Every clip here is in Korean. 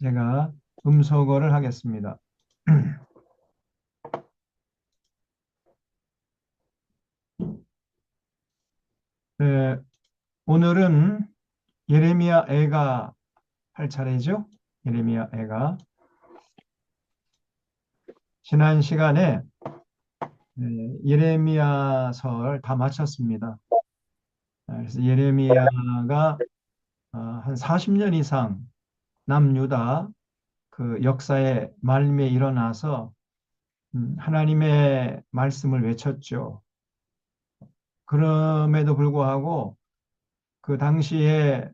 제가 음소거를 하겠습니다. 네, 오늘은 예레미야 애가 할 차례죠. 예레미야 애가 지난 시간에 예레미야서를 다 마쳤습니다. 그래서 예레미야가 한 40년 이상 남유다 그 역사의 말미에 일어나서 하나님의 말씀을 외쳤죠. 그럼에도 불구하고 그 당시에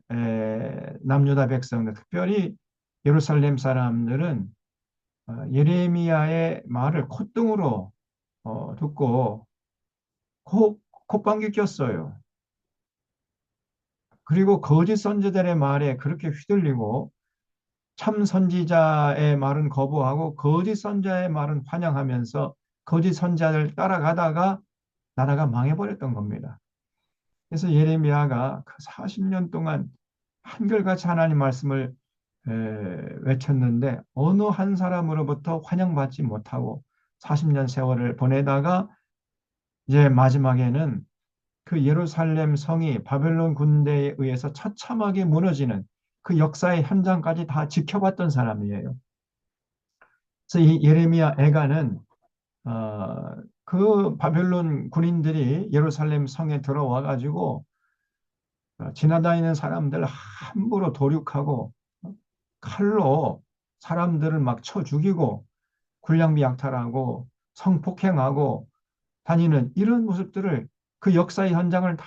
남유다 백성들, 특별히 예루살렘 사람들은 예레미야의 말을 콧등으로 듣고 콧방귀 꼈어요. 그리고 거짓 선지자들의 말에 그렇게 휘둘리고 참 선지자의 말은 거부하고 거짓 선지자의 말은 환영하면서 거짓 선지자를 따라가다가 나라가 망해버렸던 겁니다. 그래서 예레미야가 그 40년 동안 한결같이 하나님 말씀을 외쳤는데 어느 한 사람으로부터 환영받지 못하고 40년 세월을 보내다가 이제 마지막에는 그 예루살렘 성이 바벨론 군대에 의해서 처참하게 무너지는 그 역사의 현장까지 다 지켜봤던 사람이에요. 그래서 이 예레미야 애가는 그 바벨론 군인들이 예루살렘 성에 들어와 가지고 지나다니는 사람들 함부로 도륙하고 칼로 사람들을 막 쳐 죽이고 군량미 약탈하고 성폭행하고 다니는 이런 모습들을 그 역사의 현장을 다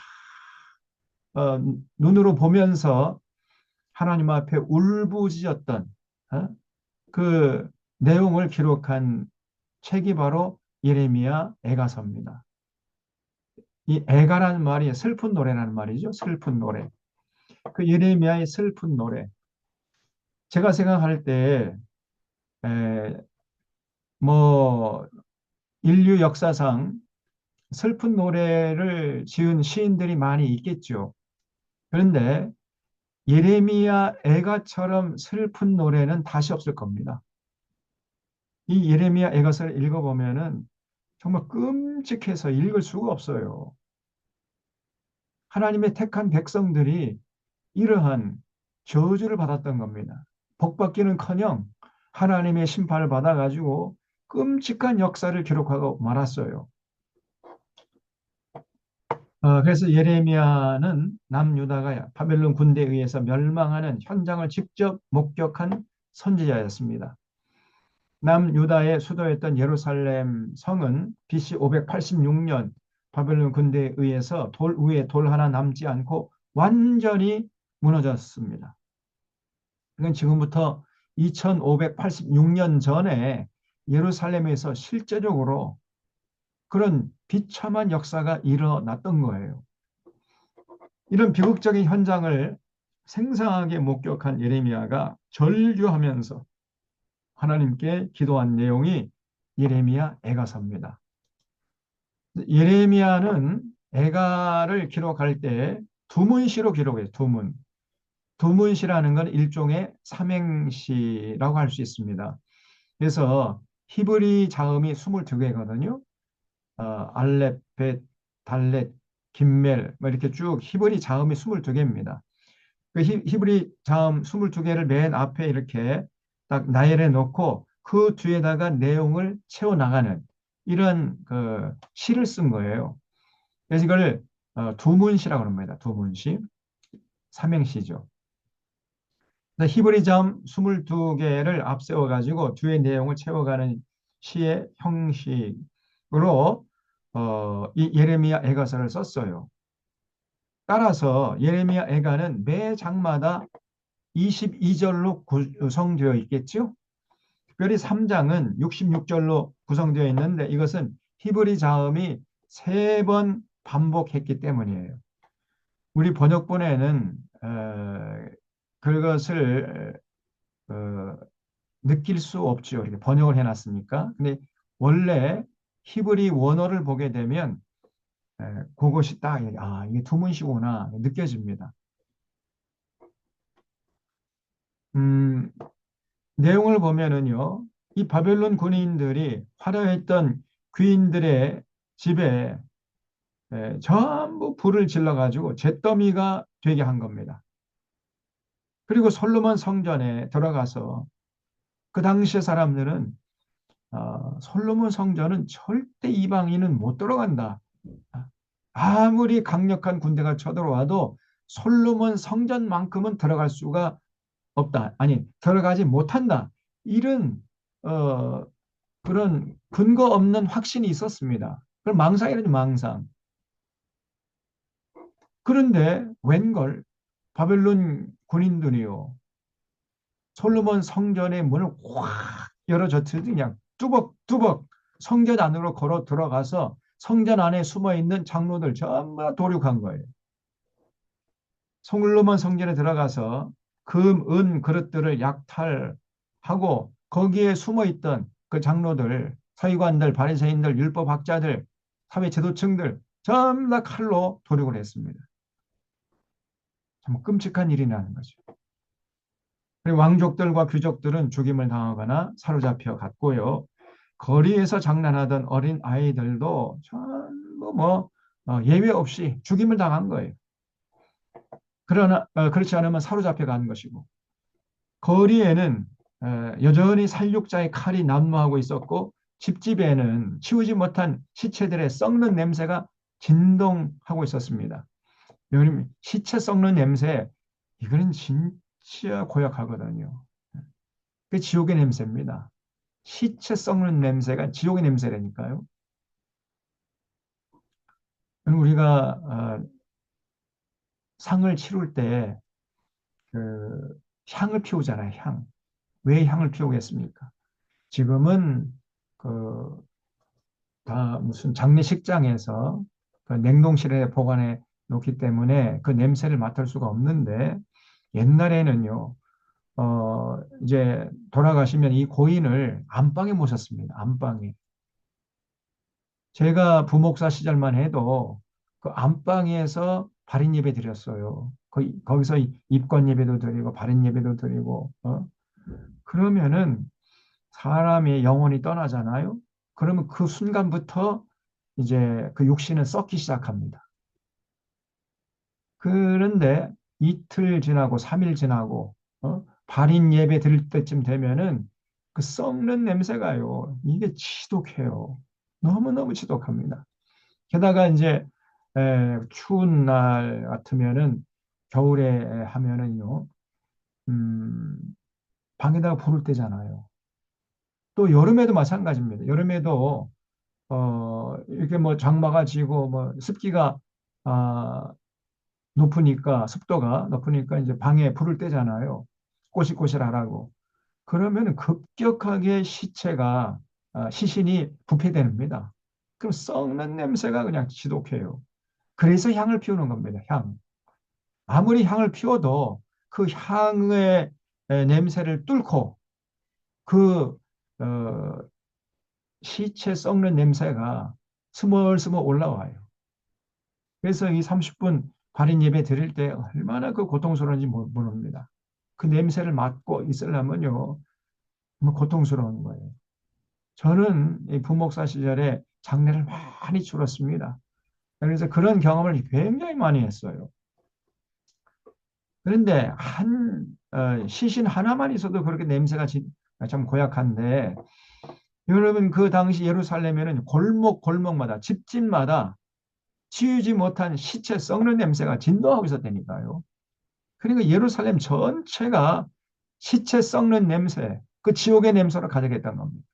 어, 눈으로 보면서 하나님 앞에 울부짖었던 어? 그 내용을 기록한 책이 바로 예레미야 애가서입니다. 이 애가라는 말이 슬픈 노래라는 말이죠. 슬픈 노래. 그 예레미야의 슬픈 노래. 제가 생각할 때, 에, 뭐, 인류 역사상 슬픈 노래를 지은 시인들이 많이 있겠죠. 그런데 예레미야 애가처럼 슬픈 노래는 다시 없을 겁니다. 이 예레미야 애가서를 읽어보면은 정말 끔찍해서 읽을 수가 없어요. 하나님의 택한 백성들이 이러한 저주를 받았던 겁니다. 복받기는커녕 하나님의 심판을 받아가지고 끔찍한 역사를 기록하고 말았어요. 그래서 예레미야는 남유다가 바벨론 군대에 의해서 멸망하는 현장을 직접 목격한 선지자였습니다. 남유다의 수도였던 예루살렘 성은 BC 586년 바벨론 군대에 의해서 돌 위에 돌 하나 남지 않고 완전히 무너졌습니다. 그건 지금부터 2586년 전에 예루살렘에서 실제적으로 그런 비참한 역사가 일어났던 거예요. 이런 비극적인 현장을 생생하게 목격한 예레미야가 절규하면서 하나님께 기도한 내용이 예레미야 애가서입니다. 예레미야는 애가를 기록할 때 두문시로 기록해요. 두문. 두문시라는 건 일종의 삼행시라고 할 수 있습니다. 그래서 히브리 자음이 22개거든요. 알렙, 벳, 달렛, 김멜 뭐 이렇게 쭉 히브리 자음이 22개입니다. 그 히브리 자음 22개를 맨 앞에 이렇게 딱 나열해 놓고 그 뒤에다가 내용을 채워 나가는 이런 그 시를 쓴 거예요. 그래서 이걸 두문시라고 합니다. 두문시. 삼행시죠. 히브리 자음 22개를 앞세워 가지고 뒤에 내용을 채워가는 시의 형식으로 이 예레미야 애가서를 썼어요. 따라서 예레미야 애가는 매 장마다 22절로 구성되어 있겠죠. 특별히 3장은 66절로 구성되어 있는데 이것은 히브리 자음이 3번 반복했기 때문이에요. 우리 번역본에는 그것을 느낄 수 없죠. 이렇게 번역을 해놨으니까. 근데 원래 히브리 원어를 보게 되면 그것이 딱 이게 두문시구나 느껴집니다. 음, 내용을 보면은요, 이 바벨론 군인들이 화려했던 귀인들의 집에 전부 불을 질러가지고 잿더미가 되게 한 겁니다. 그리고 솔로몬 성전에 들어가서 그 당시의 사람들은 솔로몬 성전은 절대 이방인은 못 들어간다. 아무리 강력한 군대가 쳐들어와도 솔로몬 성전만큼은 들어갈 수가 없다. 아니, 들어가지 못한다. 이런 어, 그런 근거 없는 확신이 있었습니다. 그럼 망상이라는 망상. 그런데 웬걸 바벨론 군인들이요. 솔로몬 성전의 문을 확 열어줬더니 그냥 뚜벅뚜벅 성전 안으로 걸어 들어가서 성전 안에 숨어 있는 장로들 전부 다 도륙한 거예요. 솔로몬 성전에 들어가서 금, 은 그릇들을 약탈하고 거기에 숨어 있던 그 장로들, 서기관들, 바리새인들, 율법학자들, 사회 지도층들 전부 다 칼로 도륙을 했습니다. 참 끔찍한 일이라는 거죠. 그리고 왕족들과 귀족들은 죽임을 당하거나 사로잡혀 갔고요. 거리에서 장난하던 어린 아이들도 전부 예외 없이 죽임을 당한 거예요. 그러나 그렇지 않으면 사로잡혀 간 것이고 거리에는 여전히 살육자의 칼이 난무하고 있었고 집집에는 치우지 못한 시체들의 썩는 냄새가 진동하고 있었습니다. 여러분, 시체 썩는 냄새 이거는 진짜 고약하거든요. 그 지옥의 냄새입니다. 시체 썩는 냄새가 지옥의 냄새라니까요. 우리가 상을 치룰 때 그 향을 피우잖아요. 향. 왜 향을 피우겠습니까? 지금은 그 다 무슨 장례식장에서 그 냉동실에 보관해 놓기 때문에 그 냄새를 맡을 수가 없는데 옛날에는요, 이제 돌아가시면 이 고인을 안방에 모셨습니다. 안방에. 제가 부목사 시절만 해도 그 안방에서 발인 예배 드렸어요. 거기서 입권 예배도 드리고 발인 예배도 드리고, 그러면은 사람의 영혼이 떠나잖아요. 그러면 그 순간부터 이제 그 육신은 썩기 시작합니다. 그런데 이틀 지나고 3일 지나고 발인 예배 드릴 때쯤 되면은 그 썩는 냄새가요. 이게 지독해요. 너무너무 지독합니다. 게다가 이제 추운 날 같으면은 겨울에 하면은요. 음, 방에다가 불을 떼잖아요. 또 여름에도 마찬가지입니다. 여름에도 이렇게 뭐 장마가 지고 뭐 습기가 아, 높으니까 습도가 높으니까 이제 방에 불을 떼잖아요. 꼬실꼬실하라고. 그러면 급격하게 시신이 부패됩니다. 그럼 썩는 냄새가 그냥 지독해요. 그래서 향을 피우는 겁니다. 향. 아무리 향을 피워도 그 향의 냄새를 뚫고 그 어, 시체 썩는 냄새가 스멀스멀 올라와요. 그래서 이 30분 발인 예배 드릴 때 얼마나 그 고통스러운지 모릅니다. 그 냄새를 맡고 있으려면요, 뭐 고통스러운 거예요. 저는 이 부목사 시절에 장례를 많이 치렀습니다. 그래서 그런 경험을 굉장히 많이 했어요. 그런데 시신 하나만 있어도 그렇게 냄새가 참 고약한데, 여러분 그 당시 예루살렘에는 골목마다 집집마다 치우지 못한 시체 썩는 냄새가 진동하고 있었다니까요. 그러니까 예루살렘 전체가 시체 썩는 냄새, 그 지옥의 냄새로 가득했던 겁니다.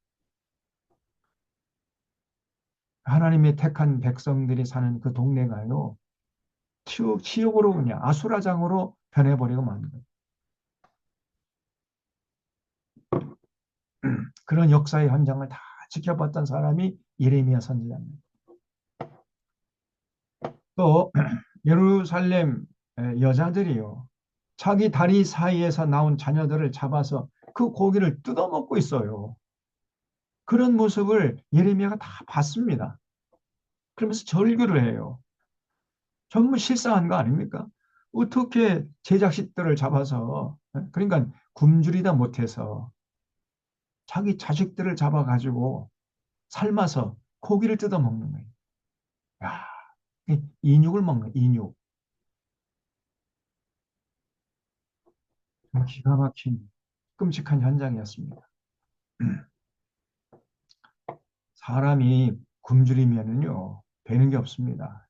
하나님의 택한 백성들이 사는 그 동네가요, 지옥으로 그냥 아수라장으로 변해버리고 마는 거예요. 그런 역사의 현장을 다 지켜봤던 사람이 예레미야 선지자입니다. 또 예루살렘 여자들이요, 자기 다리 사이에서 나온 자녀들을 잡아서 그 고기를 뜯어먹고 있어요. 그런 모습을 예레미야가 다 봤습니다. 그러면서 절규를 해요. 전부 실상한 거 아닙니까? 어떻게 제 자식들을 잡아서, 그러니까 굶주리다 못해서 자기 자식들을 잡아가지고 삶아서 고기를 뜯어 먹는 거예요. 야, 인육을 먹는 인육. 정말 기가 막힌 끔찍한 현장이었습니다. 사람이 굶주리면은요 되는 게 없습니다.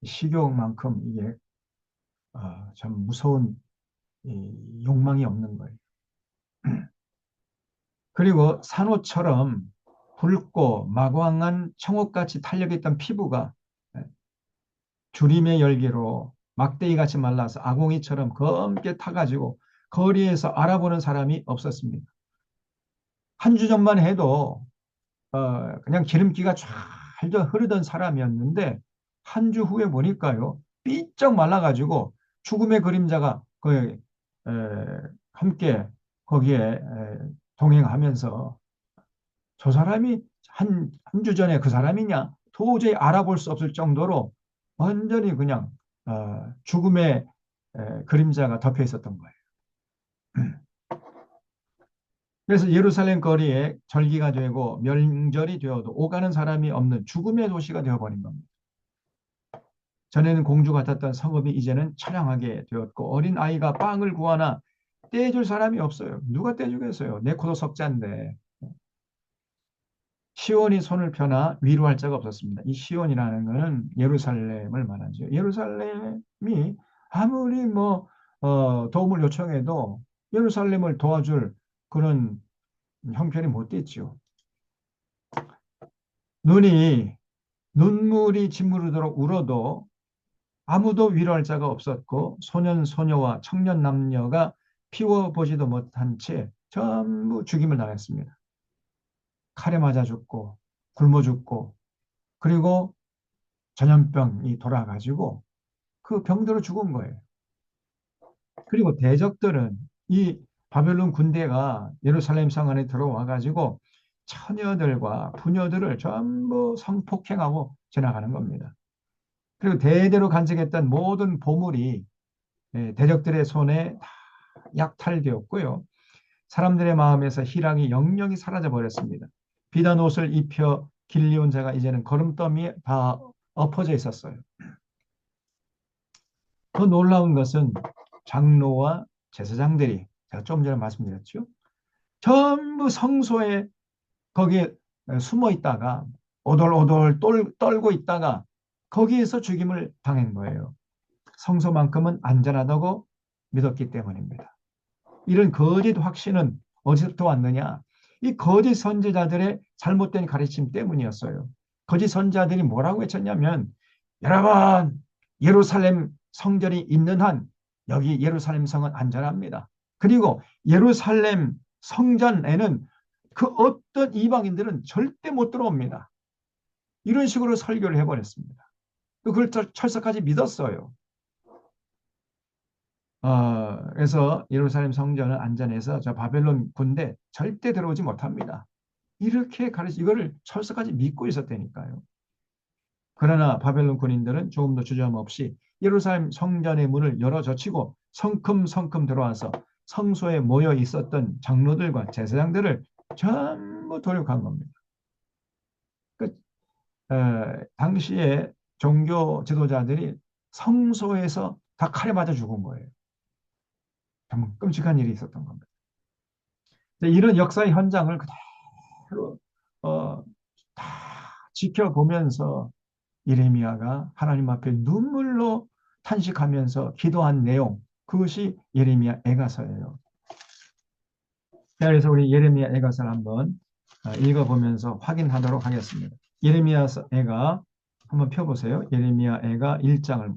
식욕만큼 이게 참 무서운 욕망이 없는 거예요. 그리고 산호처럼 붉고 마광한 청옥같이 탄력있던 피부가 주림의 열기로 막대기같이 말라서 아궁이처럼 검게 타가지고 거리에서 알아보는 사람이 없었습니다. 한 주 전만 해도 그냥 기름기가 쫙 흐르던 사람이었는데 한 주 후에 보니까요 삐쩍 말라가지고 죽음의 그림자가 그 함께 거기에 동행하면서 저 사람이 한 주 전에 그 사람이냐 도저히 알아볼 수 없을 정도로 완전히 그냥 죽음의 그림자가 덮여 있었던 거예요. 그래서 예루살렘 거리에 절기가 되고 명절이 되어도 오가는 사람이 없는 죽음의 도시가 되어버린 겁니다. 전에는 공주 같았던 성읍이 이제는 처량하게 되었고 어린 아이가 빵을 구하나 떼줄 사람이 없어요. 누가 떼주겠어요? 내 코도 석자인데. 시온이 손을 펴나 위로할 자가 없었습니다. 이 시온이라는 것은 예루살렘을 말하죠. 예루살렘이 아무리 도움을 요청해도 예루살렘을 도와줄 그런 형편이 못 됐죠. 눈물이 짓무르도록 울어도 아무도 위로할 자가 없었고 소년 소녀와 청년 남녀가 피워보지도 못한 채 전부 죽임을 당했습니다. 칼에 맞아 죽고 굶어 죽고 그리고 전염병이 돌아가지고 그 병들어 죽은 거예요. 그리고 대적들은 이 바벨론 군대가 예루살렘 성 안에 들어와 가지고 처녀들과 부녀들을 전부 성폭행하고 지나가는 겁니다. 그리고 대대로 간직했던 모든 보물이 대적들의 손에 다 약탈되었고요. 사람들의 마음에서 희락이 영영이 사라져 버렸습니다. 비단 옷을 입혀 길리온 자가 이제는 거름더미에 다 엎어져 있었어요. 더 놀라운 것은 장로와 제사장들이 제가 좀 전에 말씀드렸죠. 전부 성소에 거기에 숨어 있다가 오돌오돌 떨고 있다가 거기에서 죽임을 당한 거예요. 성소만큼은 안전하다고 믿었기 때문입니다. 이런 거짓 확신은 어디서부터 왔느냐? 이 거짓 선지자들의 잘못된 가르침 때문이었어요. 거짓 선지자들이 뭐라고 외쳤냐면 여러분 예루살렘 성전이 있는 한 여기 예루살렘 성은 안전합니다. 그리고 예루살렘 성전에는 그 어떤 이방인들은 절대 못 들어옵니다. 이런 식으로 설교를 해버렸습니다. 그걸 철석까지 믿었어요. 그래서 예루살렘 성전은 안전해서 저 바벨론 군대 절대 들어오지 못합니다. 이렇게 이거를 철석까지 믿고 있었다니까요. 그러나 바벨론 군인들은 조금도 주저함없이 예루살렘 성전의 문을 열어 젖히고 성큼성큼 들어와서 성소에 모여 있었던 장로들과 제사장들을 전부 돌격한 겁니다. 그, 당시에 종교 지도자들이 성소에서 다 칼에 맞아 죽은 거예요. 정말 끔찍한 일이 있었던 겁니다. 이런 역사의 현장을 그대로 다 지켜보면서 예레미야가 하나님 앞에 눈물로 탄식하면서 기도한 내용, 그것이 예레미야 애가서예요. 그래서 우리 예레미야 애가서를 한번 읽어보면서 확인하도록 하겠습니다. 예레미야 애가 한번 펴보세요. 예레미야 애가 1장을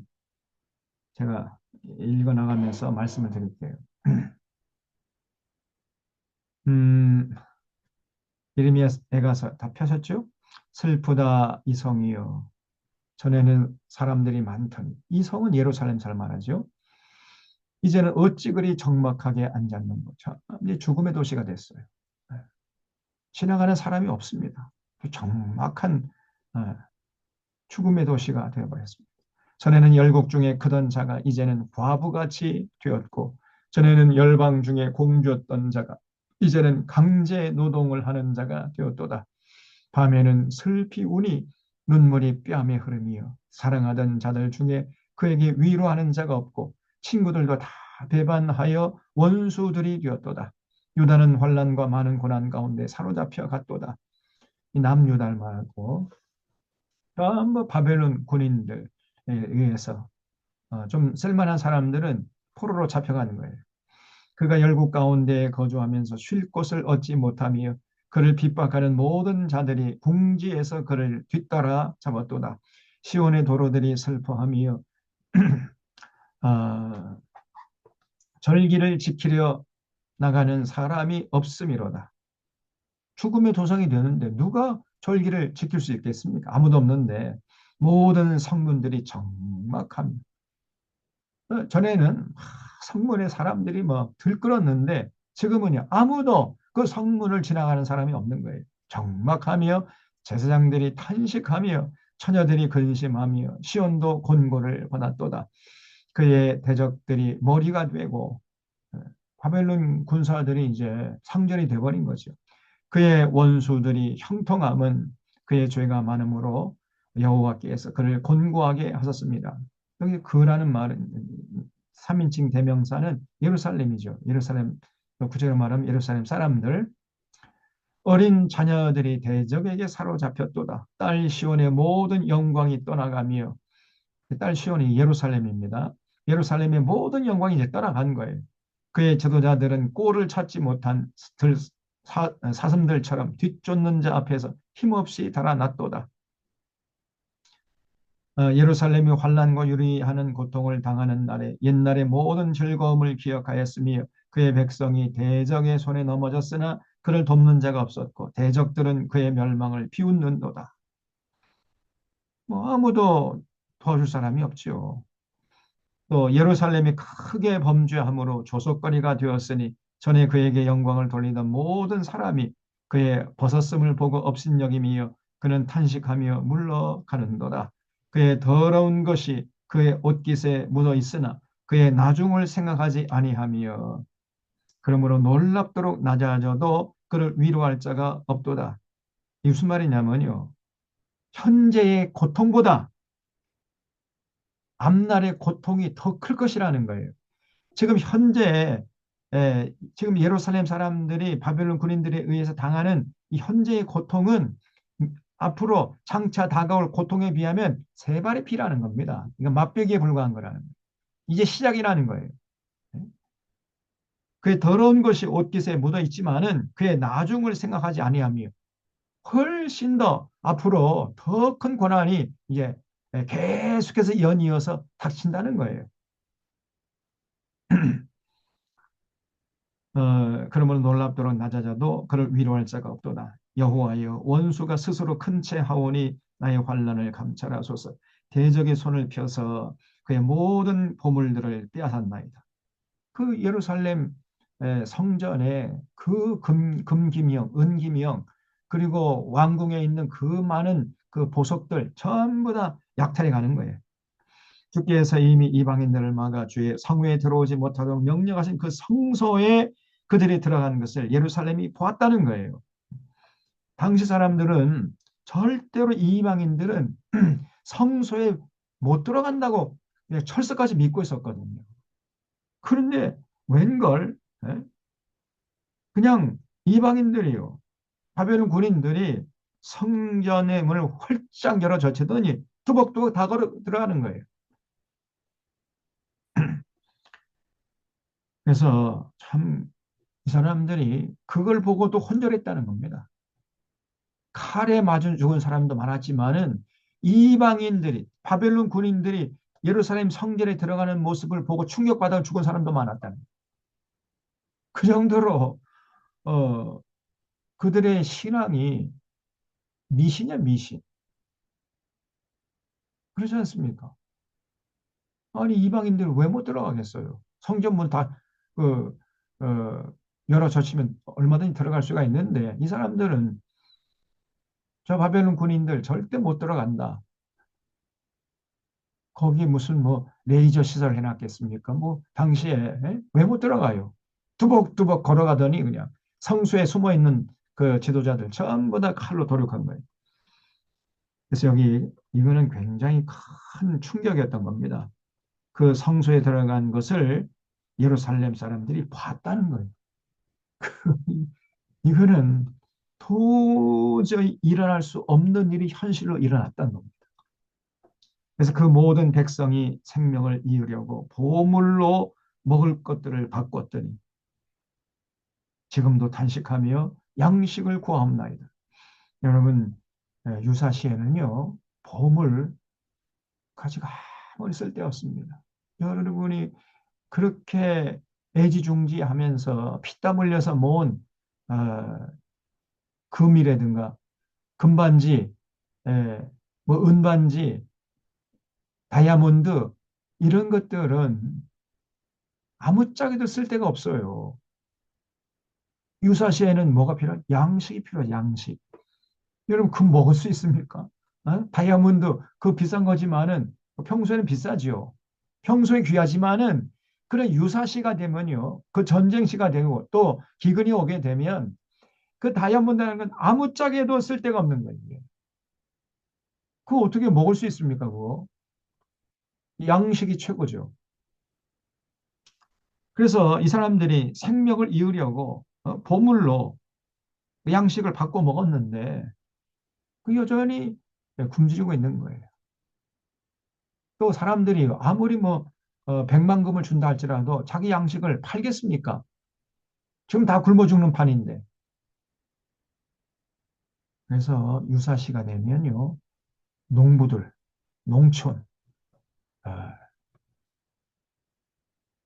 제가 읽어나가면서 말씀을 드릴게요. 예레미야 애가서 다 펴셨죠? 슬프다 이 성이여. 전에는 사람들이 많더니 이 성은 예루살렘 잘 말하죠. 이제는 어찌 그리 적막하게 앉았는 거죠. 이제 죽음의 도시가 됐어요. 지나가는 사람이 없습니다. 적막한 죽음의 도시가 되어버렸습니다. 전에는 열국 중에 크던 자가 이제는 과부같이 되었고 전에는 열방 중에 공주였던 자가 이제는 강제 노동을 하는 자가 되었도다. 밤에는 슬피 우니 눈물이 뺨에 흐르며 사랑하던 자들 중에 그에게 위로하는 자가 없고 친구들도 다 배반하여 원수들이 되었도다. 유다는 환난과 많은 고난 가운데 사로잡혀 갔도다. 이 남유다를 말하고 전부 바벨론 군인들에 의해서 좀 쓸만한 사람들은 포로로 잡혀가는 거예요. 그가 열국 가운데 거주하면서 쉴 곳을 얻지 못하며 그를 핍박하는 모든 자들이 궁지에서 그를 뒤따라 잡았도다. 시온의 도로들이 슬퍼하며 아, 절기를 지키려 나가는 사람이 없음이로다. 죽음의 도성이 되는데 누가 절기를 지킬 수 있겠습니까? 아무도 없는데 모든 성문들이 적막합니다. 전에는 성문에 사람들이 뭐 들끓었는데 지금은요 아무도 그 성문을 지나가는 사람이 없는 거예요. 적막하며 제사장들이 탄식하며 처녀들이 근심하며 시온도 곤고를 받았도다. 그의 대적들이 머리가 되고 바벨론 군사들이 이제 상전이 돼버린 거죠. 그의 원수들이 형통함은 그의 죄가 많으므로 여호와께서 그를 곤고하게 하셨습니다. 여기 그라는 말은 3인칭 대명사는 예루살렘이죠. 예루살렘 구체적으로 말하면 예루살렘 사람들 어린 자녀들이 대적에게 사로잡혔도다. 딸 시온의 모든 영광이 떠나가며 딸 시온이 예루살렘입니다. 예루살렘의 모든 영광이 이제 떠나간 거예요. 그의 지도자들은 꼴을 찾지 못한 사슴들처럼 뒤쫓는 자 앞에서 힘없이 달아났도다. 예루살렘이 환난과 유리하는 고통을 당하는 날에 옛날의 모든 즐거움을 기억하였으며 그의 백성이 대적의 손에 넘어졌으나 그를 돕는 자가 없었고 대적들은 그의 멸망을 비웃는도다. 뭐 아무도 도와줄 사람이 없지요. 또 예루살렘이 크게 범죄함으로 조속거리가 되었으니 전에 그에게 영광을 돌리던 모든 사람이 그의 벗었음을 보고 업신여김이여 그는 탄식하며 물러가는도다. 그의 더러운 것이 그의 옷깃에 묻어 있으나 그의 나중을 생각하지 아니하며 그러므로 놀랍도록 낮아져도 그를 위로할 자가 없도다. 이 무슨 말이냐면요. 현재의 고통보다 앞날의 고통이 더 클 것이라는 거예요. 지금 현재 지금 예루살렘 사람들이 바벨론 군인들에 의해서 당하는 이 현재의 고통은 앞으로 장차 다가올 고통에 비하면 세 발의 피라는 겁니다. 이건 맛보기에 불과한 거라는 거예요. 이제 시작이라는 거예요. 그의 더러운 것이 옷깃에 묻어 있지만은 그의 나중을 생각하지 아니하며 훨씬 더 앞으로 더 큰 고난이 이제 계속해서 연이어서 닥친다는 거예요. 그러므로 놀랍도록 낮아져도 그를 위로할 자가 없도다. 여호와여 원수가 스스로 큰 채 하오니 나의 환난을 감찰하소서. 대적의 손을 펴서 그의 모든 보물들을 빼앗았나이다. 그 예루살렘 성전에 그 금기명, 은기명 그리고 왕궁에 있는 그 많은 그 보석들 전부 다 약탈해 가는 거예요. 주께서 이미 이방인들을 막아 주의 성회에 들어오지 못하도록 명령하신 그 성소에 그들이 들어간 것을 예루살렘이 보았다는 거예요. 당시 사람들은 절대로 이방인들은 성소에 못 들어간다고 철석까지 믿고 있었거든요. 그런데 웬걸 그냥 이방인들이요. 바벨론 군인들이 성전의 문을 활짝 열어 젖히더니 뚜벅뚜벅 다 걸어 들어가는 거예요. 그래서 참 이 사람들이 그걸 보고도 혼절했다는 겁니다. 칼에 맞은 죽은 사람도 많았지만은 이방인들이 바벨론 군인들이 예루살렘 성전에 들어가는 모습을 보고 충격받아 죽은 사람도 많았다는 거예요. 그 정도로 어, 그들의 신앙이 미신이야 미신. 그렇지 않습니까? 아니 이방인들 왜 못 들어가겠어요? 성전문 다 그, 열어 젖히면 얼마든지 들어갈 수가 있는데 이 사람들은 저 바벨론 군인들 절대 못 들어간다. 거기 무슨 뭐 레이저 시설 해놨겠습니까? 뭐 당시에 왜 못 들어가요? 뚜벅뚜벅 걸어가더니 그냥 성수에 숨어 있는 그 지도자들 전부 다 칼로 도륙한 거예요. 그래서 여기 이거는 굉장히 큰 충격이었던 겁니다. 그 성소에 들어간 것을 예루살렘 사람들이 봤다는 거예요. 이거는 도저히 일어날 수 없는 일이 현실로 일어났다는 겁니다. 그래서 그 모든 백성이 생명을 이으려고 보물로 먹을 것들을 바꿨더니 지금도 단식하며 양식을 구하옵나이다. 여러분, 유사시에는요, 보물 가지고 아무리 쓸데없습니다. 여러분이 그렇게 애지중지하면서 피땀 흘려서 모은 어, 금이라든가 금반지, 예, 뭐 은반지, 다이아몬드 이런 것들은 아무짝에도 쓸데가 없어요. 유사시에는 뭐가 필요한? 양식이 필요해, 양식. 여러분, 금 먹을 수 있습니까? 다이아몬드, 그 비싼 거지만은, 평소에는 비싸지요. 평소에 귀하지만은, 그래, 유사시가 되면요. 그 전쟁시가 되고, 또 기근이 오게 되면, 그 다이아몬드라는 건 아무짝에도 쓸데가 없는 거예요. 이게. 그거 어떻게 먹을 수 있습니까, 그거? 양식이 최고죠. 그래서 이 사람들이 생명을 이으려고 보물로 양식을 바꿔 먹었는데, 그 여전히 굶주리고 있는 거예요. 또 사람들이 아무리 뭐 100만 금을 준다 할지라도 자기 양식을 팔겠습니까? 지금 다 굶어 죽는 판인데. 그래서 유사시가 되면요. 농부들, 농촌, 아,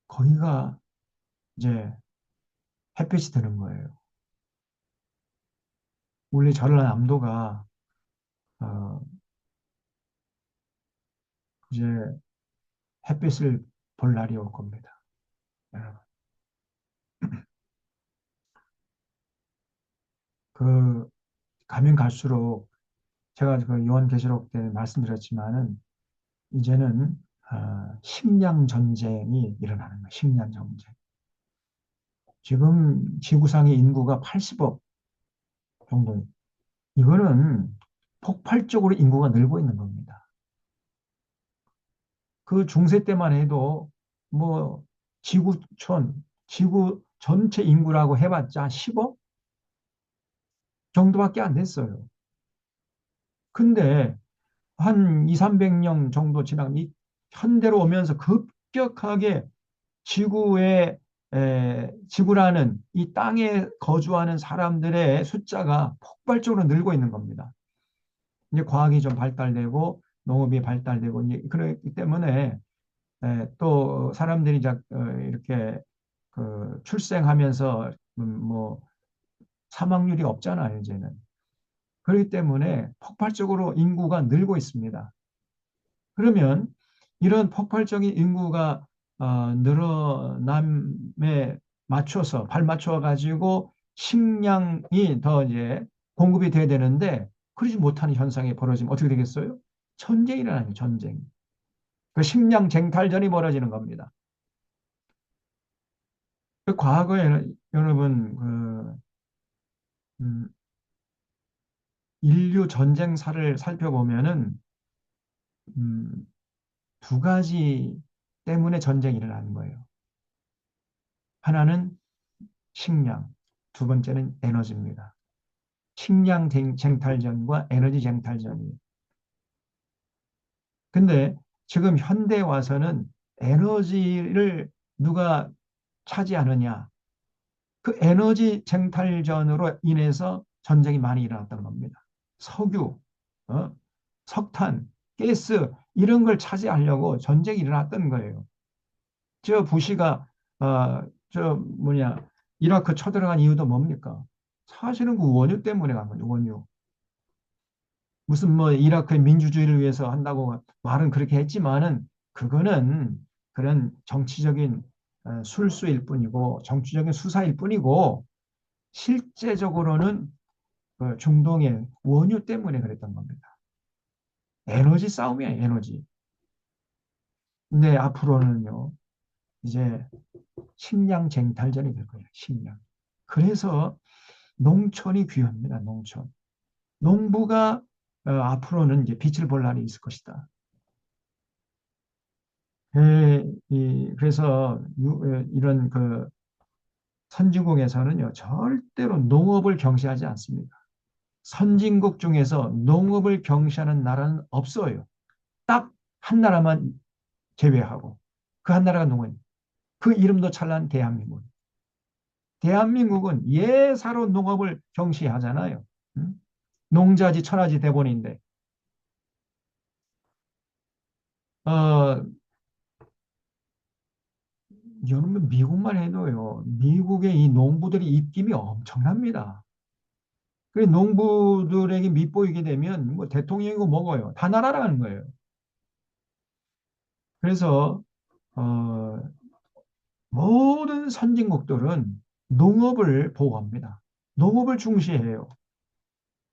거기가 이제 햇빛이 드는 거예요. 원래 전라남도가 어, 이제 햇빛을 볼 날이 올 겁니다. 여러분. 그 가면 갈수록 제가 그 요한계시록 때 말씀드렸지만은 이제는 식량 전쟁이 일어나는 거예요. 식량 전쟁. 지금 지구상의 인구가 80억 정도. 이거는 폭발적으로 인구가 늘고 있는 겁니다. 그 중세 때만 해도 뭐 지구 전체 인구라고 해봤자 10억 정도밖에 안 됐어요. 근데 한 2, 300년 정도 지나면 이 현대로 오면서 급격하게 지구의 지구라는 이 땅에 거주하는 사람들의 숫자가 폭발적으로 늘고 있는 겁니다. 이제 과학이 좀 발달되고 농업이 발달되고 이제 그렇기 때문에 또 사람들이 이렇게 그 출생하면서 뭐 사망률이 없잖아요, 이제는. 그렇기 때문에 폭발적으로 인구가 늘고 있습니다. 그러면 이런 폭발적인 인구가 늘어남에 맞춰서 발맞춰 가지고 식량이 더 이제 공급이 돼야 되는데 그러지 못하는 현상이 벌어지면 어떻게 되겠어요? 전쟁이 일어나요, 전쟁. 그 식량 쟁탈전이 벌어지는 겁니다. 그 과거에 여러분 음, 인류 전쟁사를 살펴보면은 음, 두 가지 때문에 전쟁이 일어나는 거예요. 하나는 식량, 두 번째는 에너지입니다. 식량 쟁탈전과 에너지 쟁탈전이에요. 근데 지금 현대에 와서는 에너지를 누가 차지하느냐, 그 에너지 쟁탈전으로 인해서 전쟁이 많이 일어났던 겁니다. 석유, 어? 석탄, 가스 이런 걸 차지하려고 전쟁이 일어났던 거예요. 저 부시가 저 뭐냐 이라크 쳐들어간 이유도 뭡니까? 사실은 그 원유 때문에 간 거죠. 원유. 무슨 뭐 이라크의 민주주의를 위해서 한다고 말은 그렇게 했지만은 그거는 그런 정치적인 술수일 뿐이고 정치적인 수사일 뿐이고 실제적으로는 그 중동의 원유 때문에 그랬던 겁니다. 에너지 싸움이야, 에너지. 근데 앞으로는요, 이제 식량 쟁탈전이 될 거예요. 식량. 그래서 농촌이 귀합니다. 농촌. 농부가 앞으로는 이제 빛을 볼 날이 있을 것이다. 그래서 이런 그 선진국에서는요, 절대로 농업을 경시하지 않습니다. 선진국 중에서 농업을 경시하는 나라는 없어요. 딱 한 나라만 제외하고. 그 한 나라가 농업입니다. 그 이름도 찬란 대한민국. 대한민국은 예사로 농업을 경시하잖아요. 음? 농자지 천하지 대본인데. 어, 여러분 미국만 해도요. 미국의 이 농부들의 입김이 엄청납니다. 그 농부들에게 밑보이게 되면 뭐 대통령이고 뭐고요. 다 날아가는 거예요. 그래서 어, 모든 선진국들은 농업을 보호합니다. 농업을 중시해요.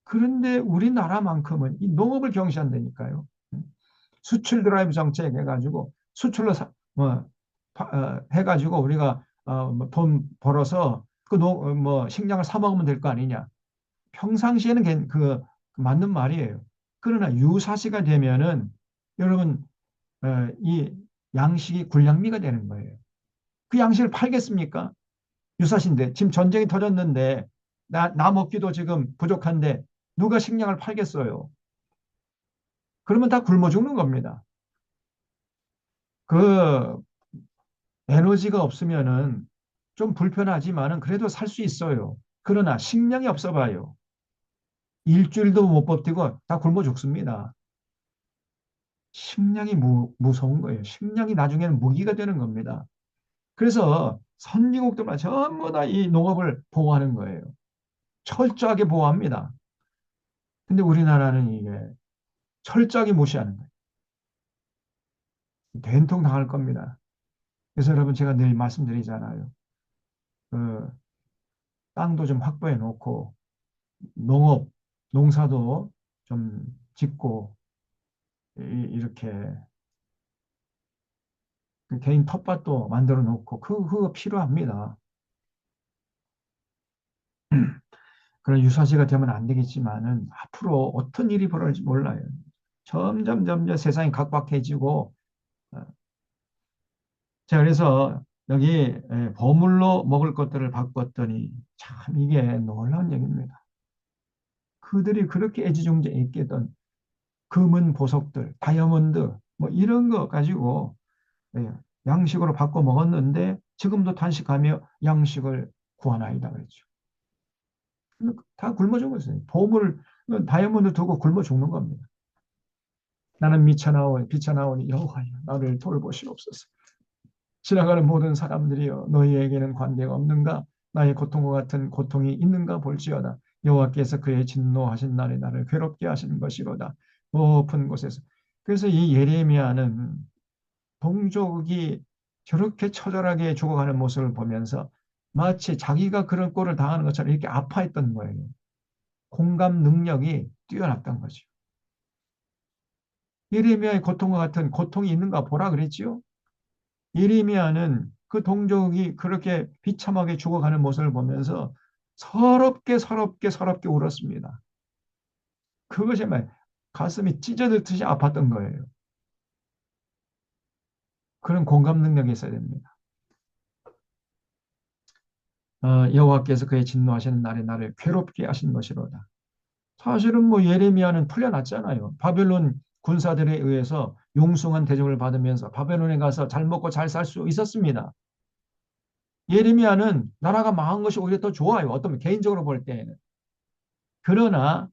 그런데 우리나라만큼은 이 농업을 경시한다니까요. 수출 드라이브 정책 해가지고 수출로 해가지고 우리가 뭐돈 벌어서 뭐 식량을 사 먹으면 될 거 아니냐. 평상시에는 맞는 말이에요. 그러나 유사시가 되면은 여러분 이 양식이 군량미가 되는 거예요. 그 양식을 팔겠습니까? 유사시인데 지금 전쟁이 터졌는데 나 먹기도 지금 부족한데 누가 식량을 팔겠어요? 그러면 다 굶어 죽는 겁니다. 그 에너지가 없으면은 좀 불편하지만은 그래도 살 수 있어요. 그러나 식량이 없어 봐요. 일주일도 못 버티고 다 굶어 죽습니다. 식량이 무서운 거예요. 식량이 나중에는 무기가 되는 겁니다. 그래서 선진국들만 전부 다 이 농업을 보호하는 거예요. 철저하게 보호합니다. 근데 우리나라는 이게 철저하게 무시하는 거예요. 된통 당할 겁니다. 그래서 여러분 제가 늘 말씀드리잖아요. 그 땅도 좀 확보해 놓고 농업, 농사도 좀 짓고 이렇게 그 개인 텃밭도 만들어 놓고 그거 필요합니다. 그런 유사시가 되면 안 되겠지만은 앞으로 어떤 일이 벌어질지 몰라요. 점점 세상이 각박해지고 자 그래서 여기 보물로 먹을 것들을 바꿨더니 참 이게 놀라운 얘기입니다. 그들이 그렇게 애지중지에 있던 금은 보석들, 다이아몬드 뭐 이런 거 가지고 예, 양식으로 바꿔 먹었는데 지금도 단식하며 양식을 구하나이다 그랬죠. 다 굶어 죽은 거어요 보물, 다이아몬드 두고 굶어 죽는 겁니다. 나는 비쳐나오니 여호와여 나를 돌보시옵소서. 지나가는 모든 사람들이여 너희에게는 관계가 없는가? 나의 고통과 같은 고통이 있는가 볼지어다. 여호와께서 그의 진노하신 날에 나를 괴롭게 하시는 것이로다. 높은 곳에서. 그래서 이 예레미야는 동족이 저렇게 처절하게 죽어가는 모습을 보면서 마치 자기가 그런 꼴을 당하는 것처럼 이렇게 아파했던 거예요. 공감 능력이 뛰어났던 거죠. 예레미야의 고통과 같은 고통이 있는가 보라 그랬지요. 예레미야는 그 동족이 그렇게 비참하게 죽어가는 모습을 보면서 서럽게 울었습니다. 그것이 막 가슴이 찢어질 듯이 아팠던 거예요. 그런 공감 능력이 있어야 됩니다. 여호와께서 그의 진노하시는 날에 나를 괴롭게 하신 것이로다. 사실은 뭐 예레미야는 풀려났잖아요. 바벨론 군사들에 의해서 용숭한 대접을 받으면서 바벨론에 가서 잘 먹고 잘 살 수 있었습니다. 예레미야는 나라가 망한 것이 오히려 더 좋아요. 어떤 개인적으로 볼 때에는. 그러나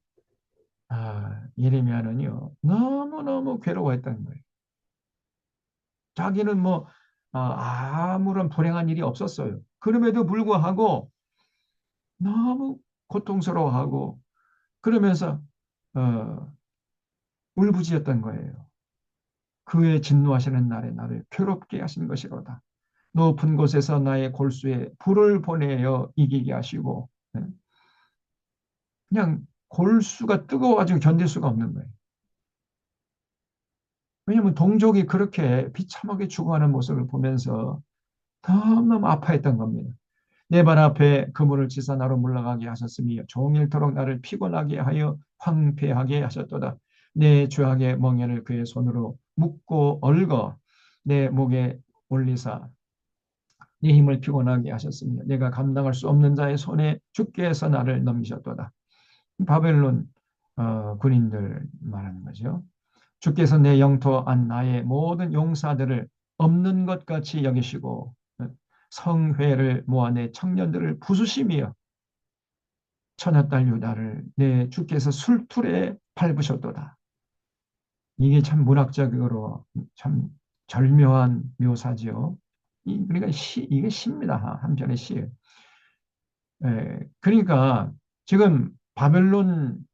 예레미야는요 너무너무 괴로워했다는 거예요. 자기는 뭐 아무런 불행한 일이 없었어요. 그럼에도 불구하고 너무 고통스러워하고 그러면서 어, 울부짖었던 거예요. 그의 진노하시는 날에 나를 괴롭게 하신 것이로다. 높은 곳에서 나의 골수에 불을 보내어 이기게 하시고 그냥 골수가 뜨거워가지고 견딜 수가 없는 거예요. 왜냐하면 동족이 그렇게 비참하게 죽어가는 모습을 보면서 너무너무 아파했던 겁니다. 내 발 앞에 그물을 치사 나로 물러가게 하셨으며 종일토록 나를 피곤하게 하여 황폐하게 하셨도다. 내 죄악의 멍에를 그의 손으로 묶고 얽어 내 목에 올리사 네 힘을 피곤하게 하셨으며 내가 감당할 수 없는 자의 손에 주께서 나를 넘기셨도다. 바벨론 군인들 말하는 거죠. 주께서 내 영토 안 나의 모든 용사들을 없는 것 같이 여기시고 성회를 모아 내 청년들을 부수시며 처녀딸 유다를 내 주께서 술틀에 밟으셨도다. 이게 참 문학적으로 참 절묘한 묘사지요. 그러니까 이게 시입니다. 한편의 시. 그러니까 지금 바벨론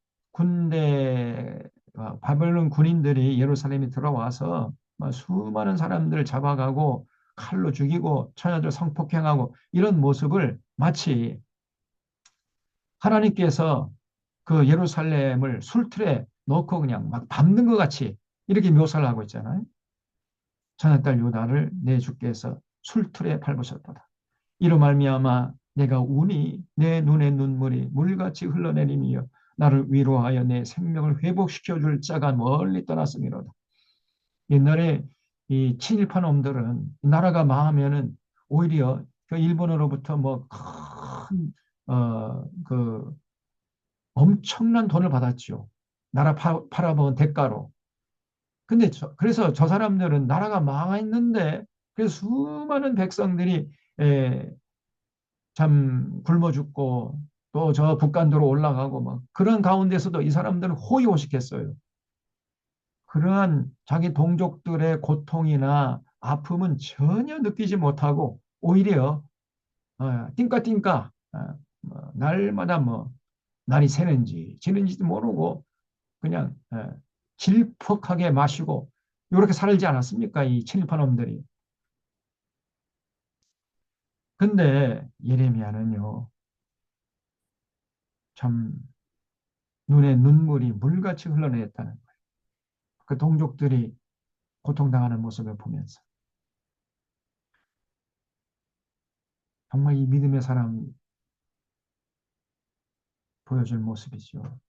군인들이 예루살렘에 들어와서 막 수많은 사람들을 잡아가고 칼로 죽이고 처녀들 성폭행하고 이런 모습을 마치 하나님께서 그 예루살렘을 술틀에 넣고 그냥 막 밟는 것 같이 이렇게 묘사를 하고 있잖아요. 저녁달 유다를 내 주께서 술틀에 밟으셨도다. 이로 말미암아 내가 운이 내 눈에 눈물이 물같이 흘러내리며 나를 위로하여 내 생명을 회복시켜 줄 자가 멀리 떠났음이로다. 옛날에 이 친일파 놈들은 나라가 망하면은 오히려 그 일본으로부터 뭐 큰 그 엄청난 돈을 받았죠. 나라 팔아먹은 대가로. 근데 그래서 저 사람들은 나라가 망했는데 그래서 수많은 백성들이 에, 참 굶어 죽고 또 저 북간도로 올라가고 막 그런 가운데서도 이 사람들은 호의호식했어요. 그러한 자기 동족들의 고통이나 아픔은 전혀 느끼지 못하고 오히려 띵까띵까 뭐 날마다 뭐 날이 새는지 지는지도 모르고 그냥 질퍽하게 마시고 이렇게 살지 않았습니까? 이 친일파 놈들이. 근데 예레미야는요. 참 눈에 눈물이 물같이 흘러내렸다는 거예요. 그 동족들이 고통당하는 모습을 보면서 정말 이 믿음의 사람 보여줄 모습이죠.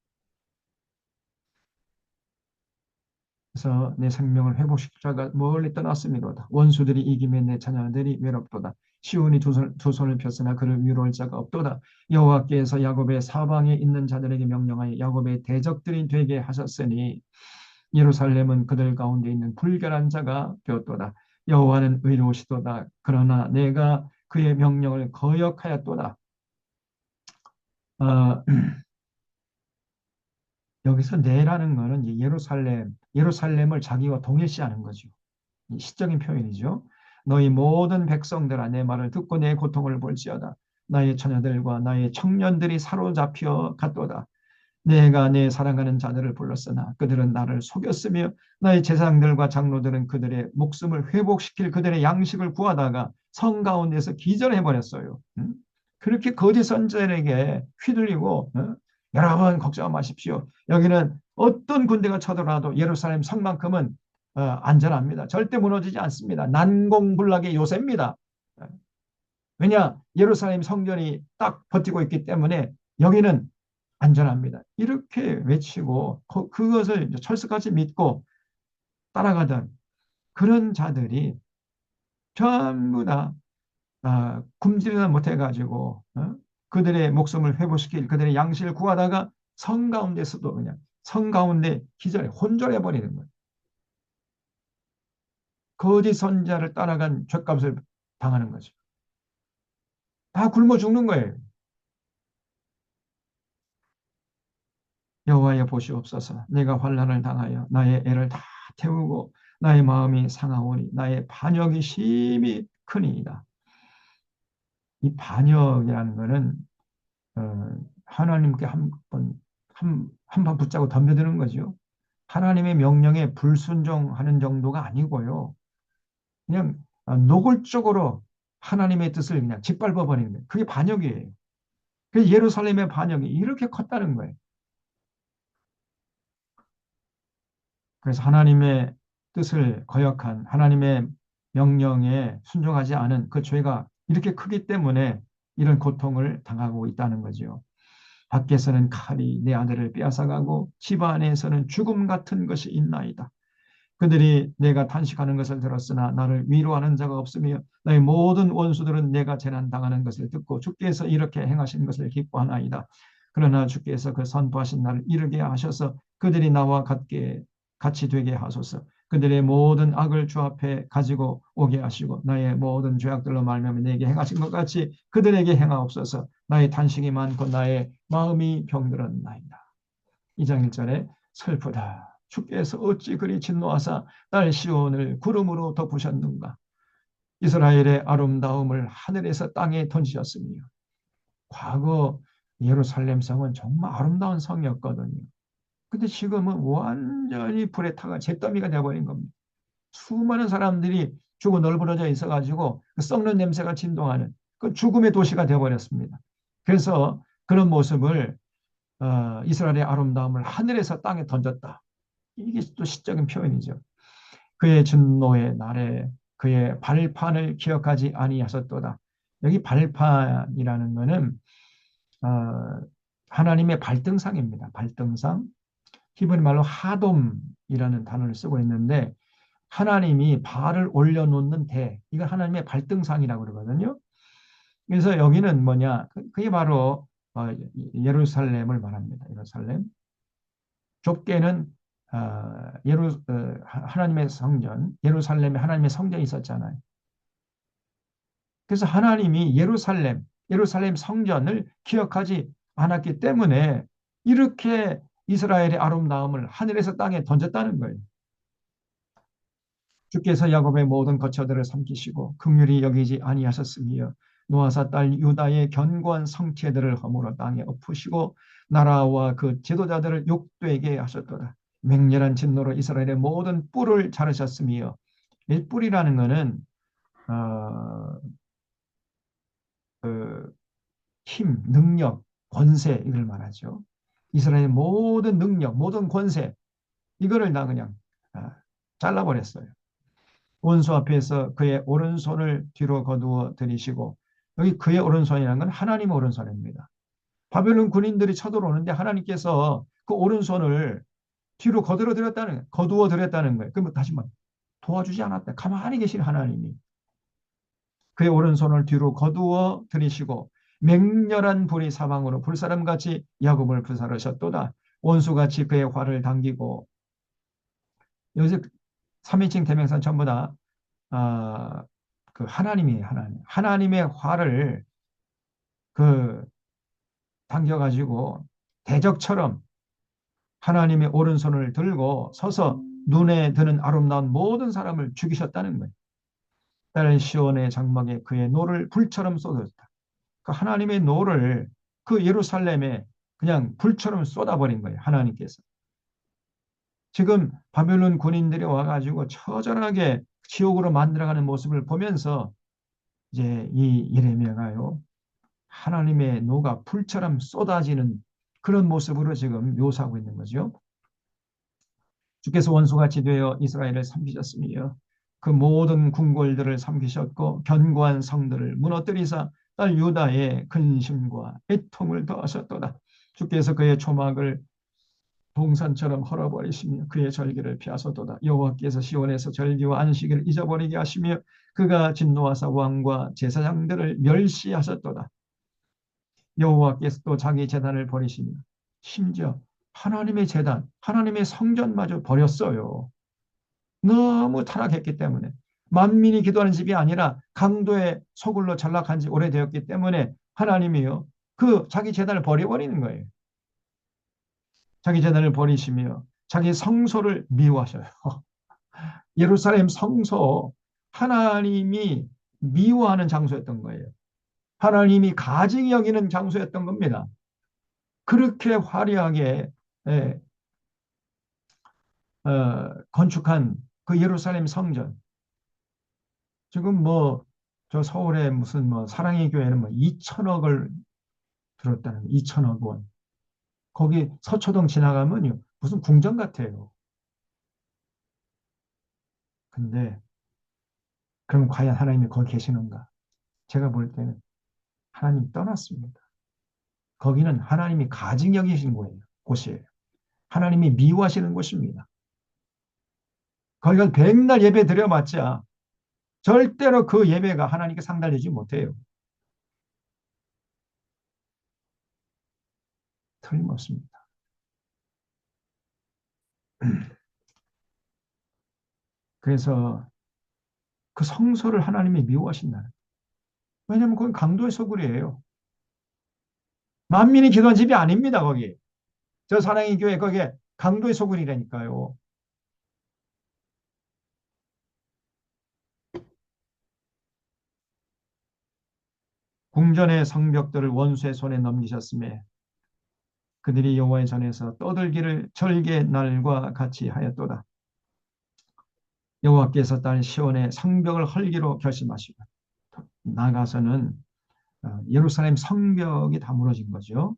그래서 내 생명을 회복시킬 자가 멀리 떠났음이로다. 원수들이 이기면 내 자녀들이 외롭도다. 시온이 두 손을 폈으나 그를 위로할 자가 없도다. 여호와께서 야곱의 사방에 있는 자들에게 명령하여 야곱의 대적들이 되게 하셨으니 예루살렘은 그들 가운데 있는 불결한 자가 되었도다. 여호와는 의로우시도다. 그러나 내가 그의 명령을 거역하였도다. 어, 여기서 내라는 것은 예루살렘을 자기와 동일시하는 거죠. 시적인 표현이죠. 너희 모든 백성들아 내 말을 듣고 내 고통을 볼지어다. 나의 처녀들과 나의 청년들이 사로잡혀 갔도다. 내가 내 사랑하는 자들을 불렀으나 그들은 나를 속였으며 나의 제사장들과 장로들은 그들의 목숨을 회복시킬 그들의 양식을 구하다가 성 가운데서 기절해 버렸어요. 그렇게 거짓 선전에게 휘둘리고 여러분 걱정 마십시오. 여기는 어떤 군대가 쳐들어와도 예루살렘 성만큼은 안전합니다. 절대 무너지지 않습니다. 난공불락의 요새입니다. 왜냐? 예루살렘 성전이 딱 버티고 있기 때문에 여기는 안전합니다. 이렇게 외치고 그것을 철석같이 믿고 따라가던 그런 자들이 전부 다 굶지를 못해가지고 그들의 목숨을 회복시킬 그들의 양식을 구하다가 성 가운데서도 그냥 성 가운데 기절해 혼절해 버리는 거예요. 거짓 선자를 따라간 죗값을 당하는 거죠. 다 굶어 죽는 거예요. 여호와여 보시옵소서. 내가 환난을 당하여 나의 애를 다 태우고 나의 마음이 상하오니 나의 반역이 심히 크니이다. 이 반역이라는 것은 하나님께 한번 붙잡고 덤벼드는 거죠. 하나님의 명령에 불순종하는 정도가 아니고요. 그냥 노골적으로 하나님의 뜻을 그냥 짓밟아 버리는 거예요. 그게 반역이에요. 그래서 예루살렘의 반역이 이렇게 컸다는 거예요. 그래서 하나님의 뜻을 거역한 하나님의 명령에 순종하지 않은 그 죄가 이렇게 크기 때문에 이런 고통을 당하고 있다는 거죠. 밖에서는 칼이 내 아들을 빼앗아가고 집 안에서는 죽음 같은 것이 있나이다. 그들이 내가 탄식하는 것을 들었으나 나를 위로하는 자가 없으며 나의 모든 원수들은 내가 재난당하는 것을 듣고 주께서 이렇게 행하신 것을 기뻐하나이다. 그러나 주께서 그 선포하신 날을 이르게 하셔서 그들이 나와 같이 되게 하소서. 그들의 모든 악을 주 앞에 가지고 오게 하시고 나의 모든 죄악들로 말미암아 내게 행하신 것 같이 그들에게 행하옵소서. 나의 탄식이 많고 나의 마음이 병들었나이다. 2장 1절에 슬프다. 주께서 어찌 그리 진노하사 딸 시온을 구름으로 덮으셨는가. 이스라엘의 아름다움을 하늘에서 땅에 던지셨으며 과거 예루살렘 성은 정말 아름다운 성이었거든요. 근데 지금은 완전히 불에 타가 잿더미가 되어버린 겁니다. 수많은 사람들이 죽어 널브러져 있어가지고 그 썩는 냄새가 진동하는 그 죽음의 도시가 되어버렸습니다. 그래서 그런 모습을 이스라엘의 아름다움을 하늘에서 땅에 던졌다. 이게 또 시적인 표현이죠. 그의 진노의 날에 그의 발판을 기억하지 아니하셨도다. 여기 발판이라는 것은 하나님의 발등상입니다. 발등상. 히브리 말로 하돔이라는 단어를 쓰고 있는데 하나님이 발을 올려놓는 대, 이건 하나님의 발등상이라고 그러거든요. 그래서 여기는 뭐냐? 그게 바로 예루살렘을 말합니다. 예루살렘. 좁게는 하나님의 성전, 예루살렘에 하나님의 성전이 있었잖아요. 그래서 하나님이 예루살렘 성전을 기억하지 않았기 때문에 이렇게 이스라엘의 아름다움을 하늘에서 땅에 던졌다는 거예요. 주께서 야곱의 모든 거처들을 삼키시고 긍휼히 여기지 아니하셨으며 노아사 딸 유다의 견고한 성체들을 허물어 땅에 엎으시고 나라와 그 지도자들을 욕되게 하셨도다. 맹렬한 진노로 이스라엘의 모든 뿔을 자르셨으며 이 뿔이라는 것은 어, 그 힘, 능력, 권세 이걸 말하죠. 이스라엘의 모든 능력, 모든 권세 이거를 다 그냥 잘라버렸어요. 원수 앞에서 그의 오른손을 뒤로 거두어 들이시고 여기 그의 오른손이라는 건 하나님의 오른손입니다. 바벨론 군인들이 쳐들어오는데 하나님께서 그 오른손을 뒤로 거두어 들였다는 거예요. 그러면 다시 말 도와주지 않았다. 가만히 계신 하나님이 그의 오른손을 뒤로 거두어 들이시고 맹렬한 불이 사방으로 불사람같이 야곱을 불사르셨도다. 원수같이 그의 활을 당기고 여기서 3인칭 대명사는 전부 다 그 하나님이 하나님의 활을 그 당겨가지고 대적처럼 하나님의 오른손을 들고 서서 눈에 드는 아름다운 모든 사람을 죽이셨다는 거예요. 딸 시온의 장막에 그의 노를 불처럼 쏟았다. 그 하나님의 노를 그 예루살렘에 그냥 불처럼 쏟아버린 거예요. 하나님께서. 지금 바벨론 군인들이 와가지고 처절하게 지옥으로 만들어가는 모습을 보면서 이제 이 예레미야가요. 하나님의 노가 불처럼 쏟아지는 그런 모습으로 지금 묘사하고 있는 거죠. 주께서 원수같이 되어 이스라엘을 삼키셨으며 그 모든 궁궐들을 삼키셨고 견고한 성들을 무너뜨리사 딸 유다의 근심과 애통을 더하셨도다. 주께서 그의 초막을 동산처럼 헐어버리시며 그의 절기를 피하소도다. 여호와께서 시온에서 절기와 안식을 잊어버리게 하시며 그가 진노하사 왕과 제사장들을 멸시하셨도다. 여호와께서 또 자기 제단을 버리시며 심지어 하나님의 제단, 하나님의 성전마저 버렸어요. 너무 타락했기 때문에 만민이 기도하는 집이 아니라 강도의 소굴로 전락한 지 오래되었기 때문에 하나님이요 그 자기 제단을 버려버리는 거예요. 자기 제단을 버리시며 자기 성소를 미워하셔요. 예루살렘 성소 하나님이 미워하는 장소였던 거예요. 하나님이 가증히 여기는 장소였던 겁니다. 그렇게 화려하게 예, 건축한 그 예루살렘 성전. 지금 뭐 저 서울에 무슨 뭐 사랑의 교회는 뭐 2천억을 들었다는 2천억 원. 거기 서초동 지나가면요 무슨 궁전 같아요. 근데 그럼 과연 하나님이 거기 계시는가? 제가 볼 때는 하나님 떠났습니다. 거기는 하나님이 가증 여기신 거예요. 곳이에요. 하나님이 미워하시는 곳입니다. 거기가 백날 예배 드려봤자 절대로 그 예배가 하나님께 상달되지 못해요. 틀림없습니다. 그래서 그 성소를 하나님이 미워하신다는. 왜냐하면 그건 강도의 소굴이에요. 만민이 기도한 집이 아닙니다. 거기. 저 사랑의 교회 거기에 강도의 소굴이라니까요. 궁전의 성벽들을 원수의 손에 넘기셨음에 그들이 여호와의 전에서 떠들기를 절개 날과 같이 하였도다. 여호와께서 딸 시온의 성벽을 헐기로 결심하시고 나가서는 예루살렘 성벽이 다 무너진 거죠.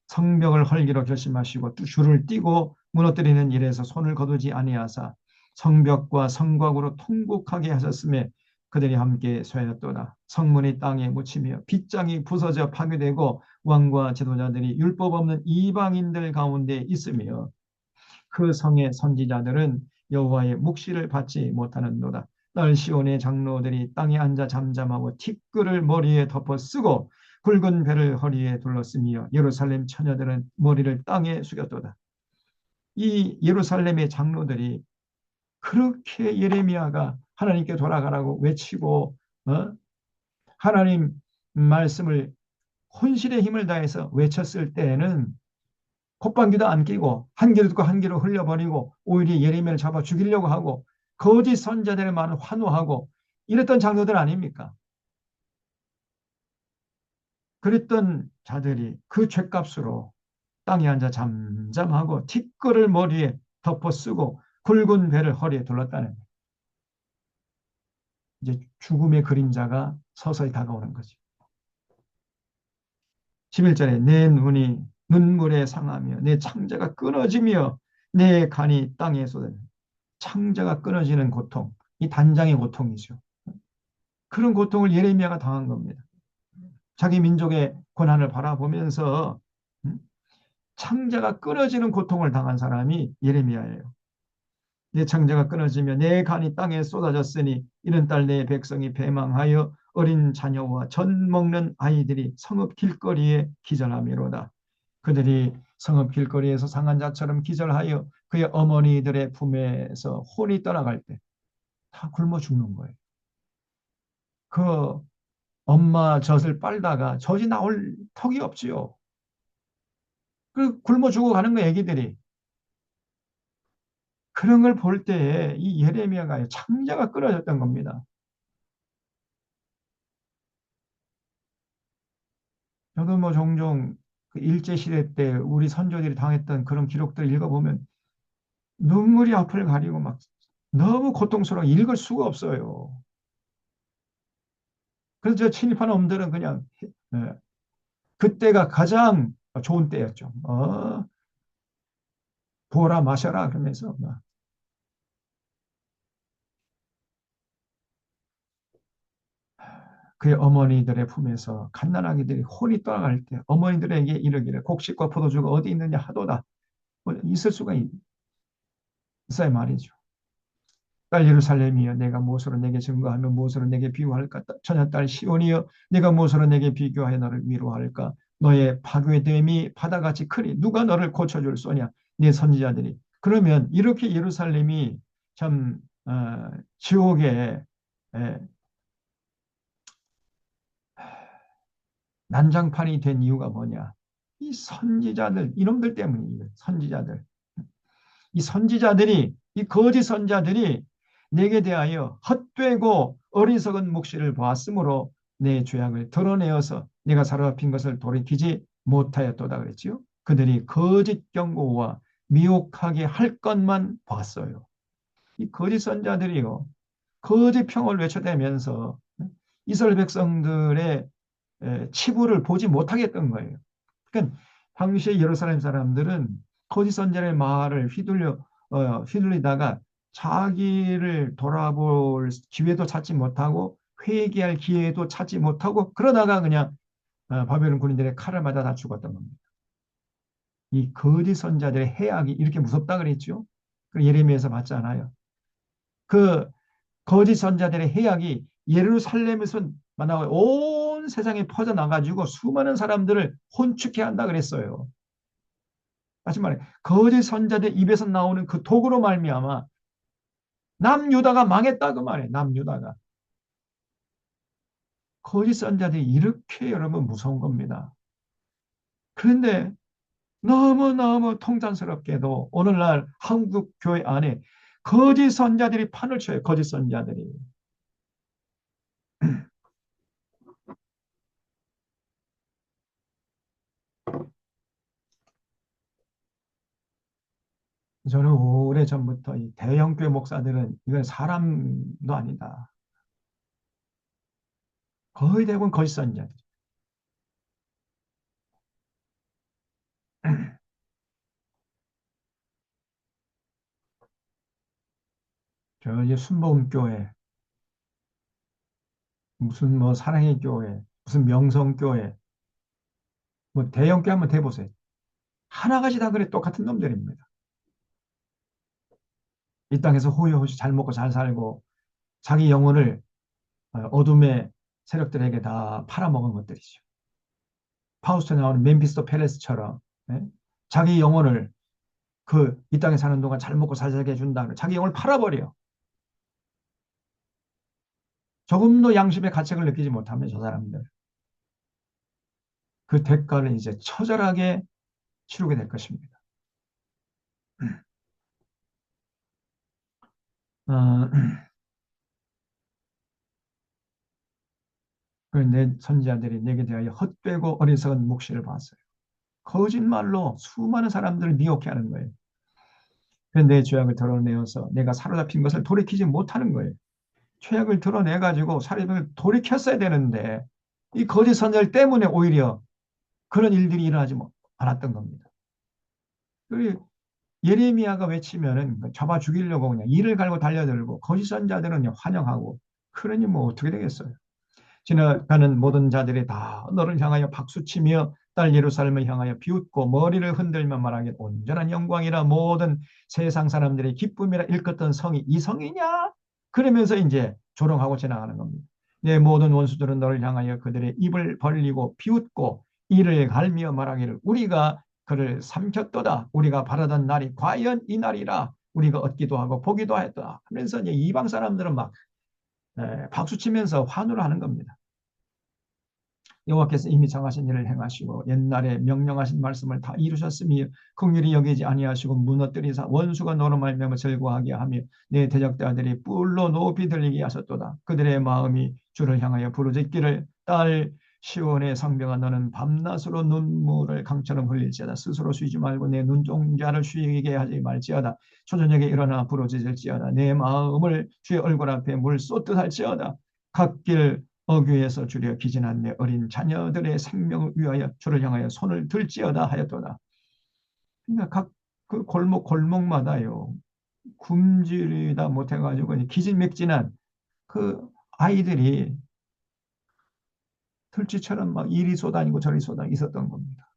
성벽을 헐기로 결심하시고 줄을 띠고 무너뜨리는 일에서 손을 거두지 아니하사 성벽과 성곽으로 통곡하게 하셨음에 그들이 함께 쇠하였도다. 성문이 땅에 묻히며 빗장이 부서져 파괴되고 왕과 지도자들이 율법 없는 이방인들 가운데 있으며 그 성의 선지자들은 여호와의 묵시를 받지 못하는도다. 딸 시온의 장로들이 땅에 앉아 잠잠하고 티끌을 머리에 덮어 쓰고 굵은 배를 허리에 둘렀으며 예루살렘 처녀들은 머리를 땅에 숙였도다. 이 예루살렘의 장로들이 그렇게 예레미야가 하나님께 돌아가라고 외치고 하나님 말씀을 혼신의 힘을 다해서 외쳤을 때에는 콧방귀도 안 끼고 한 귀로 듣고 한 귀로 흘려버리고 오히려 예레미야를 잡아 죽이려고 하고 거짓 선자들의 말을 환호하고 이랬던 장로들 아닙니까? 그랬던 자들이 그 죗값으로 땅에 앉아 잠잠하고 티끌을 머리에 덮어 쓰고 굵은 배를 허리에 둘렀다는 이제 죽음의 그림자가 서서히 다가오는 거죠. 11절에 내 눈이 눈물에 상하며 내 창자가 끊어지며 내 간이 땅에 쏟아져. 창자가 끊어지는 고통, 이 단장의 고통이죠. 그런 고통을 예레미야가 당한 겁니다. 자기 민족의 고난을 바라보면서 창자가 끊어지는 고통을 당한 사람이 예레미야예요. 내 창자가 끊어지며 내 간이 땅에 쏟아졌으니 이른 딸 내 백성이 배망하여 어린 자녀와 젖 먹는 아이들이 성읍 길거리에 기절하미로다. 그들이 성읍 길거리에서 상한 자처럼 기절하여 그의 어머니들의 품에서 혼이 떠나갈 때 다 굶어 죽는 거예요. 그 엄마 젖을 빨다가 젖이 나올 턱이 없지요. 그 굶어 죽어가는 거예요, 애기들이. 그런 걸 볼 때에 이 예레미야가 창자가 끊어졌던 겁니다. 저도 뭐 종종 그 일제시대 때 우리 선조들이 당했던 그런 기록들을 읽어보면 눈물이 앞을 가리고 막 너무 고통스러워 읽을 수가 없어요. 그래서 저 친일파 놈들은 그냥 그때가 가장 좋은 때였죠. 부어라 마셔라 그러면서 막 그의 어머니들의 품에서 갓난아기들이 혼이 떠나갈 때 어머니들에게 이르기를 곡식과 포도주가 어디 있느냐 하도다. 뭐 있을 수가 있어야 말이죠. 딸 예루살렘이여 내가 무엇으로 내게 증거하며 무엇으로 내게 비유할까? 처녀딸 시온이여 내가 무엇으로 내게 비교하여 너를 위로할까? 너의 파괴됨이 바다같이 크니 누가 너를 고쳐줄 소냐? 네 선지자들이. 그러면 이렇게 예루살렘이 참 지옥의 에, 난장판이 된 이유가 뭐냐? 이 선지자들, 이놈들 때문이에요. 선지자들. 이 선지자들이, 이 거짓 선자들이 내게 대하여 헛되고 어리석은 묵시를 보았으므로 내 죄악을 드러내어서 내가 사로잡힌 것을 돌이키지 못하였도다 그랬지요. 그들이 거짓 경고와 미혹하게 할 것만 봤어요. 이 거짓 선자들이요. 거짓 평을 외쳐대면서 이스라엘 백성들의 치부를 보지 못하게 했던 거예요. 그러니까 당시에 예루살렘 사람들은 거짓 선자의 말을 휘둘리다가 자기를 돌아볼 기회도 찾지 못하고 회개할 기회도 찾지 못하고 그러다가 그냥 바벨론 군인들의 칼을 맞아 다 죽었던 겁니다. 이 거짓 선자들의 해악이 이렇게 무섭다 그랬죠. 그 예레미야에서 봤잖아요. 그 거짓 선자들의 해악이 예루살렘에서 만나고 온 세상에 퍼져나가지고 수많은 사람들을 혼축해 한다 그랬어요. 다시 말해 거짓 선자들 입에서 나오는 그 독으로 말미암아 남유다가 망했다 그 말이에요. 남유다가. 거짓 선자들이 이렇게 여러분 무서운 겁니다. 그런데 너무너무 통탄스럽게도 오늘날 한국 교회 안에 거짓 선자들이 판을 쳐요. 거짓 선자들이. 저는 오래전부터 이 대형교회 목사들은 이건 사람도 아니다. 거의 대부분 거짓 선자들. 저 이제 순복음교회, 무슨 뭐 사랑의 교회, 무슨 명성교회, 뭐 대형교회 한번 대보세요. 하나같이 다 그래 똑같은 놈들입니다. 이 땅에서 호의호식 잘 먹고 잘 살고 자기 영혼을 어둠의 세력들에게 다 팔아먹은 것들이죠. 파우스트에 나오는 멤피스 팰레스처럼 예? 자기 영혼을 그 이 땅에 사는 동안 잘 먹고 잘 살게 해준다는 자기 영혼을 팔아버려. 조금도 양심의 가책을 느끼지 못하면 저 사람들 그 대가를 이제 처절하게 치르게 될 것입니다. 어, 내 선지자들이 내게 대하여 헛되고 어리석은 묵시를 봤어요. 거짓말로 수많은 사람들을 미혹해 하는 거예요. 내 죄악을 드러내어서 내가 사로잡힌 것을 돌이키지 못하는 거예요. 죄악을 드러내가지고 사로잡힌 돌이켰어야 되는데 이 거짓 선지자 때문에 오히려 그런 일들이 일어나지 않았던 겁니다. 그리고 예레미야가 외치면은 잡아 죽이려고 그냥 이를 갈고 달려들고 거짓 선자들은 환영하고 그러니 뭐 어떻게 되겠어요? 지나가는 모든 자들이 다 너를 향하여 박수치며 딸 예루살렘을 향하여 비웃고 머리를 흔들며 말하길 온전한 영광이라 모든 세상 사람들이 기쁨이라 일컫던 성이 이 성이냐? 그러면서 이제 조롱하고 지나가는 겁니다. 내 모든 원수들은 너를 향하여 그들의 입을 벌리고 비웃고 이를 갈며 말하기를 우리가 그를 삼켰도다. 우리가 바라던 날이 과연 이 날이라. 우리가 얻기도 하고 보기도 했다. 하면서 이제 이방 사람들은 막 박수치면서 환호를 하는 겁니다. 여호와께서 이미 정하신 일을 행하시고 옛날에 명령하신 말씀을 다 이루셨으니 긍휼히 여기지 아니하시고 무너뜨리사 원수가 너로 말미암아 즐거워하게 하며 내 대적자들이 뿔로 높이 들리게 하셨도다. 그들의 마음이 주를 향하여 부르짖기를 딸 시온의 상병아 너는 밤낮으로 눈물을 강처럼 흘릴지어다. 스스로 쉬지 말고 내 눈동자를 쉬게 하지 말지어다. 초저녁에 일어나 부르짖을지어다. 내 마음을 주의 얼굴 앞에 물 쏟듯 할지어다. 갓길 어귀에서 주려 기진한 내 어린 자녀들의 생명을 위하여 주를 향하여 손을 들지어다 하였도다. 그러니까 각 그 골목 골목마다요 굶주리다 못해가지고 기진맥진한 그 아이들이 들쥐처럼 막 이리 쏟아니고 저리 쏟아 있었던 겁니다.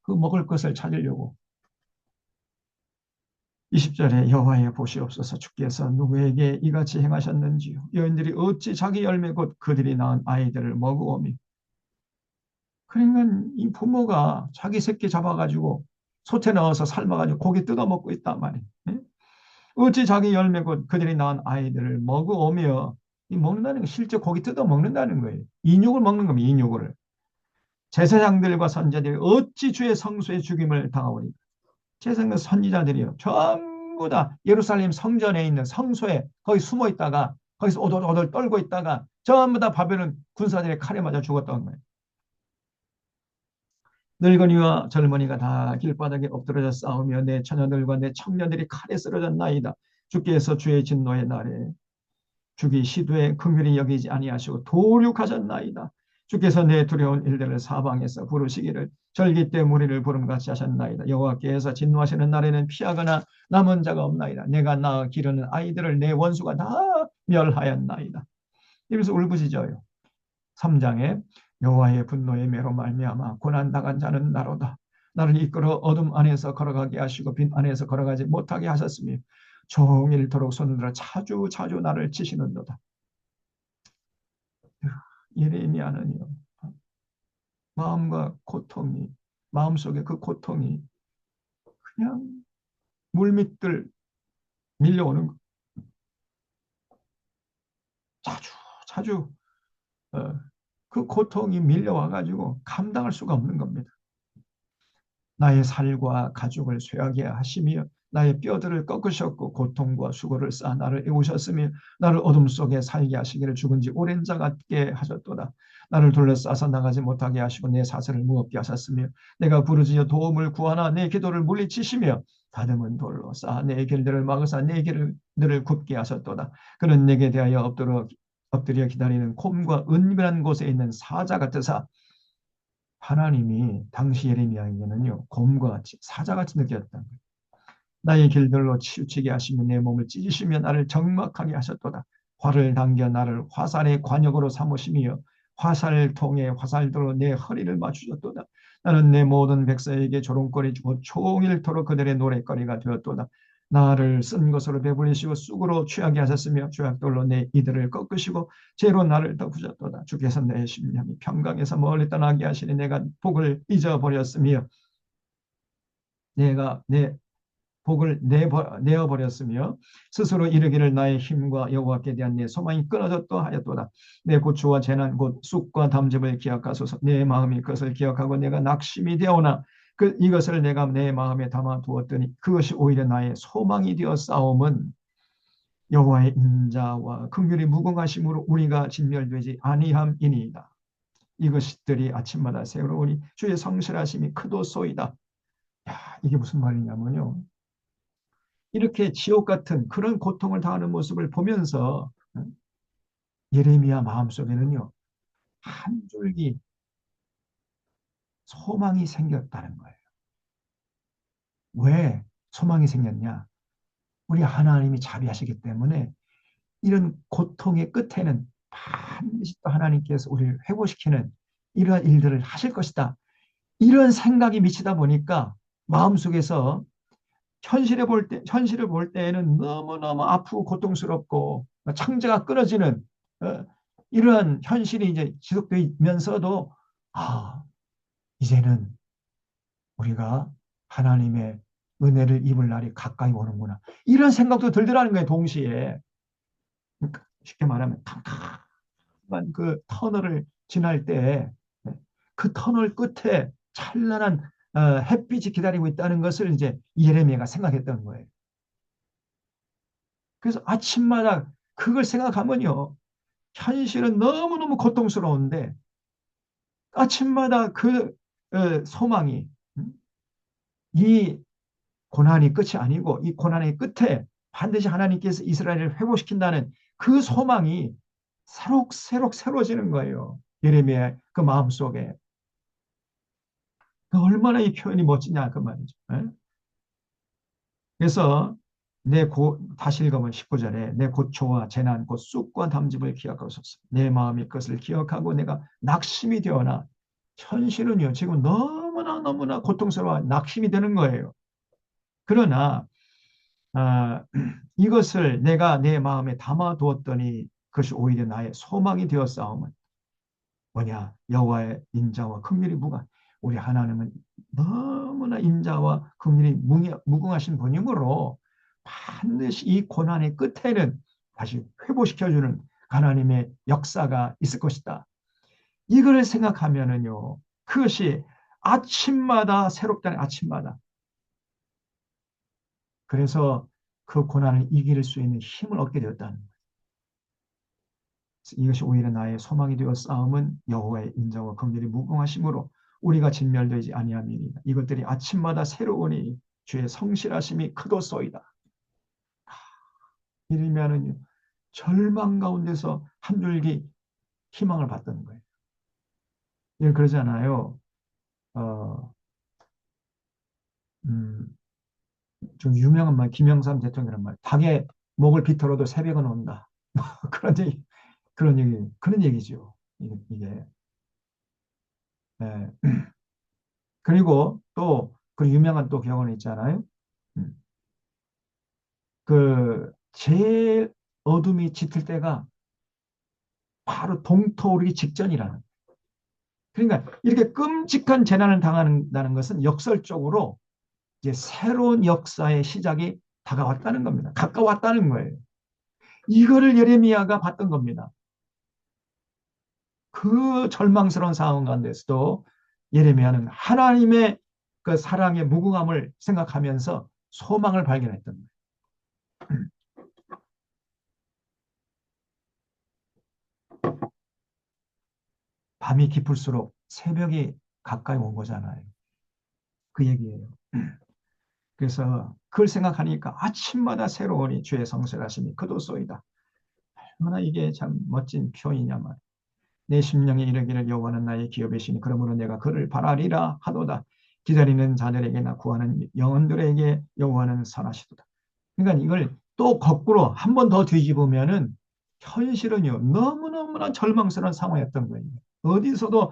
그 먹을 것을 찾으려고 20절에 여호와여 보시옵소서 주께서 누구에게 이같이 행하셨는지요. 여인들이 어찌 자기 열매 곧 그들이 낳은 아이들을 먹으오며 그러면 이 부모가 자기 새끼 잡아가지고 솥에 넣어서 삶아가지고 고기 뜯어 먹고 있단 말이에요. 예? 어찌 자기 열매 곧 그들이 낳은 아이들을 먹으오며 이 먹는다는 건 실제 고기 뜯어 먹는다는 거예요. 인육을 먹는 겁니다. 인육을. 제사장들과 선자들이 어찌 주의 성소에 죽임을 당하오니 제사장과 선지자들이요. 전부 다 예루살렘 성전에 있는 성소에 거기 숨어 있다가 거기서 오돌오돌 떨고 있다가 전부 다 바벨론 군사들의 칼에 맞아 죽었던 거예요. 늙은이와 젊은이가 다 길바닥에 엎드러져 싸우며 내 처녀들과 내 청년들이 칼에 쓰러졌나이다. 주께서 주의 진노의 날에 주기 시도에 긍휼히 여기지 아니하시고 도륙하셨나이다. 주께서 내 두려운 일들을 사방에서 부르시기를 절기 때 무리를 부름같이 하셨나이다. 여호와께서 진노하시는 날에는 피하거나 남은 자가 없나이다. 내가 낳아 기르는 아이들을 내 원수가 다 멸하였나이다. 이러면서 울부짖어요. 3장에 여호와의 분노의 매로 말미암아 고난 당한 자는 나로다. 나를 이끌어 어둠 안에서 걸어가게 하시고 빛 안에서 걸어가지 못하게 하셨으며 종일토록 손을 들어 자주 자주 나를 치시는도다. 예레미야는요, 마음과 고통이, 마음속에 그 고통이 그냥 물밑들 밀려오는, 자주 자주 그 고통이 밀려와가지고 감당할 수가 없는 겁니다. 나의 살과 가죽을 쇠하게 하시며 나의 뼈들을 꺾으셨고 고통과 수고를 쌓아 나를 애우셨으며 나를 어둠 속에 살게 하시기를 죽은 지 오랜 자 같게 하셨도다. 나를 둘러싸서 나가지 못하게 하시고 내 사슬을 무겁게 하셨으며 내가 부르짖어 도움을 구하나 내 기도를 물리치시며 다듬은 돌로 쌓아 내 길들을 막으사 내 길들을 굽게 하셨도다. 그는 내게 대하여 엎드려 기다리는 곰과 은밀한 곳에 있는 사자 같으사. 하나님이 당시 예레미야에게는요, 곰과 같이 사자같이 느꼈다는 거예요. 나의 길들로 치우치게 하시며 내 몸을 찢으시며 나를 적막하게 하셨도다. 활을 당겨 나를 화살의 관역으로 삼으시며 화살을 통해 화살도로 내 허리를 맞추셨도다. 나는 내 모든 백성에게 조롱거리 주고 종일토록 그들의 노랫거리가 되었도다. 나를 쓴 것으로 배불리시고 쑥으로 취하게 하셨으며 죄악돌로 내 이들을 꺾으시고 죄로 나를 덮으셨도다. 주께서 내 심령이 평강에서 멀리 떠나게 하시니 내가 복을 잊어버렸으며 내가 내 복을 내어버렸으며 스스로 이르기를 나의 힘과 여호와께 대한 내 소망이 끊어졌다 하였도다. 내 고초와 재난 곧 쑥과 담즙을 기억하소서. 내 마음이 그것을 기억하고 내가 낙심이 되오나 이것을 내가 내 마음에 담아 두었더니 그것이 오히려 나의 소망이 되어 싸움은 여호와의 인자와 긍휼이 무궁하심으로 우리가 진멸되지 아니함이니이다. 이것들이 아침마다 새로우니 주의 성실하심이 크도소이다. 야, 이게 무슨 말이냐면요, 이렇게 지옥 같은 그런 고통을 당하는 모습을 보면서 예레미야 마음속에는요, 한 줄기 소망이 생겼다는 거예요. 왜 소망이 생겼냐? 우리 하나님이 자비하시기 때문에 이런 고통의 끝에는 반드시 또 하나님께서 우리를 회복시키는 이러한 일들을 하실 것이다. 이런 생각이 미치다 보니까 마음속에서 현실을 볼 때에는 너무너무 아프고 고통스럽고 창자가 끊어지는 이러한 현실이 이제 지속되면서도 아, 이제는 우리가 하나님의 은혜를 입을 날이 가까이 오는구나. 이런 생각도 들더라는 거예요, 동시에. 그러니까 쉽게 말하면 캄캄한 그 터널을 지날 때 그 터널 끝에 찬란한 햇빛이 기다리고 있다는 것을 이제 예레미야가 생각했던 거예요. 그래서 아침마다 그걸 생각하면요, 현실은 너무너무 고통스러운데 아침마다 그 소망이, 이 고난이 끝이 아니고 이 고난의 끝에 반드시 하나님께서 이스라엘을 회복시킨다는 그 소망이 새록새록 새로워지는 거예요. 예레미야 그 마음속에. 얼마나 이 표현이 멋지냐 그 말이죠. 그래서 다시 읽으면 19절에 내 고초와 재난 곧 쑥과 담즙을 기억하소서. 내 마음이 그것을 기억하고 내가 낙심이 되어나, 현실은요 지금 너무나 고통스러워 낙심이 되는 거예요. 그러나 이것을 내가 내 마음에 담아두었더니 그것이 오히려 나의 소망이 되었사오면 뭐냐? 여호와의 인자와 긍휼이 우리 하나님은 너무나 인자와 긍휼이 무궁하신 분이므로 반드시 이 고난의 끝에는 다시 회복시켜주는 하나님의 역사가 있을 것이다. 이걸 생각하면은요, 그것이 아침마다 새롭다는 아침마다. 그래서 그 고난을 이길 수 있는 힘을 얻게 되었다는 거예요. 이것이 오히려 나의 소망이 되어 싸움은 여호와의 인자와 긍휼이 무궁하심으로 우리가 진멸되지 아니함이니이다. 이것들이 아침마다 새로우니 주의 성실하심이 크도소이다. 이러면은 절망 가운데서 한 줄기 희망을 받던 거예요. 예, 그러잖아요. 어, 음, 좀 유명한 말, 김영삼 대통령이란 말, 닭의 목을 비틀어도 새벽은 온다. 그런 얘기, 그런 얘기죠. 이게. 예. 그리고 또 그 유명한 또 경언 있잖아요. 음, 제일 어둠이 짙을 때가 바로 동토오르기 직전이라는. 그러니까 이렇게 끔찍한 재난을 당한다는 것은 역설적으로 이제 새로운 역사의 시작이 다가왔다는 겁니다. 가까웠다는 거예요. 이거를 예레미야가 봤던 겁니다. 그 절망스러운 상황 가운데서도 예레미야는 하나님의 그 사랑의 무궁함을 생각하면서 소망을 발견했던 거예요. 밤이 깊을수록 새벽이 가까이 온 거잖아요. 그 얘기예요. 그래서 그걸 생각하니까 아침마다 새로우니 주의 성실하심이 그도소이다. 얼마나 이게 참 멋진 표현이냐만. 내 심령이 이르기를 여호와는 나의 기업이시니 그러므로 내가 그를 바라리라 하도다. 기다리는 자들에게나 구하는 영혼들에게 여호와는 선하시도다. 그러니까 이걸 또 거꾸로 한 번 더 뒤집으면은 현실은요 너무너무나 절망스러운 상황이었던 거예요. 어디서도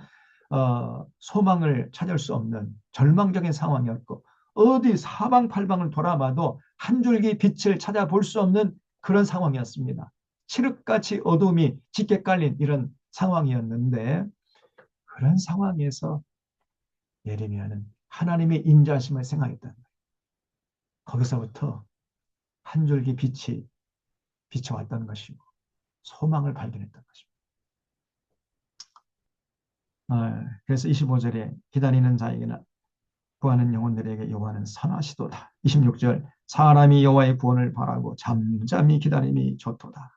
소망을 찾을 수 없는 절망적인 상황이었고 어디 사방팔방을 돌아봐도 한 줄기 빛을 찾아볼 수 없는 그런 상황이었습니다. 칠흑같이 어둠이 짙게 깔린 이런 상황이었는데 그런 상황에서 예레미야는 하나님의 인자하심을 생각했던 거예요. 거기서부터 한 줄기 빛이 비춰왔다는 것이고 소망을 발견했던 것입니다. 그래서 25절에 기다리는 자에게나 구하는 영혼들에게 여호와는 선하시도다. 26절 사람이 여호와의 구원을 바라고 잠잠히 기다림이 좋도다.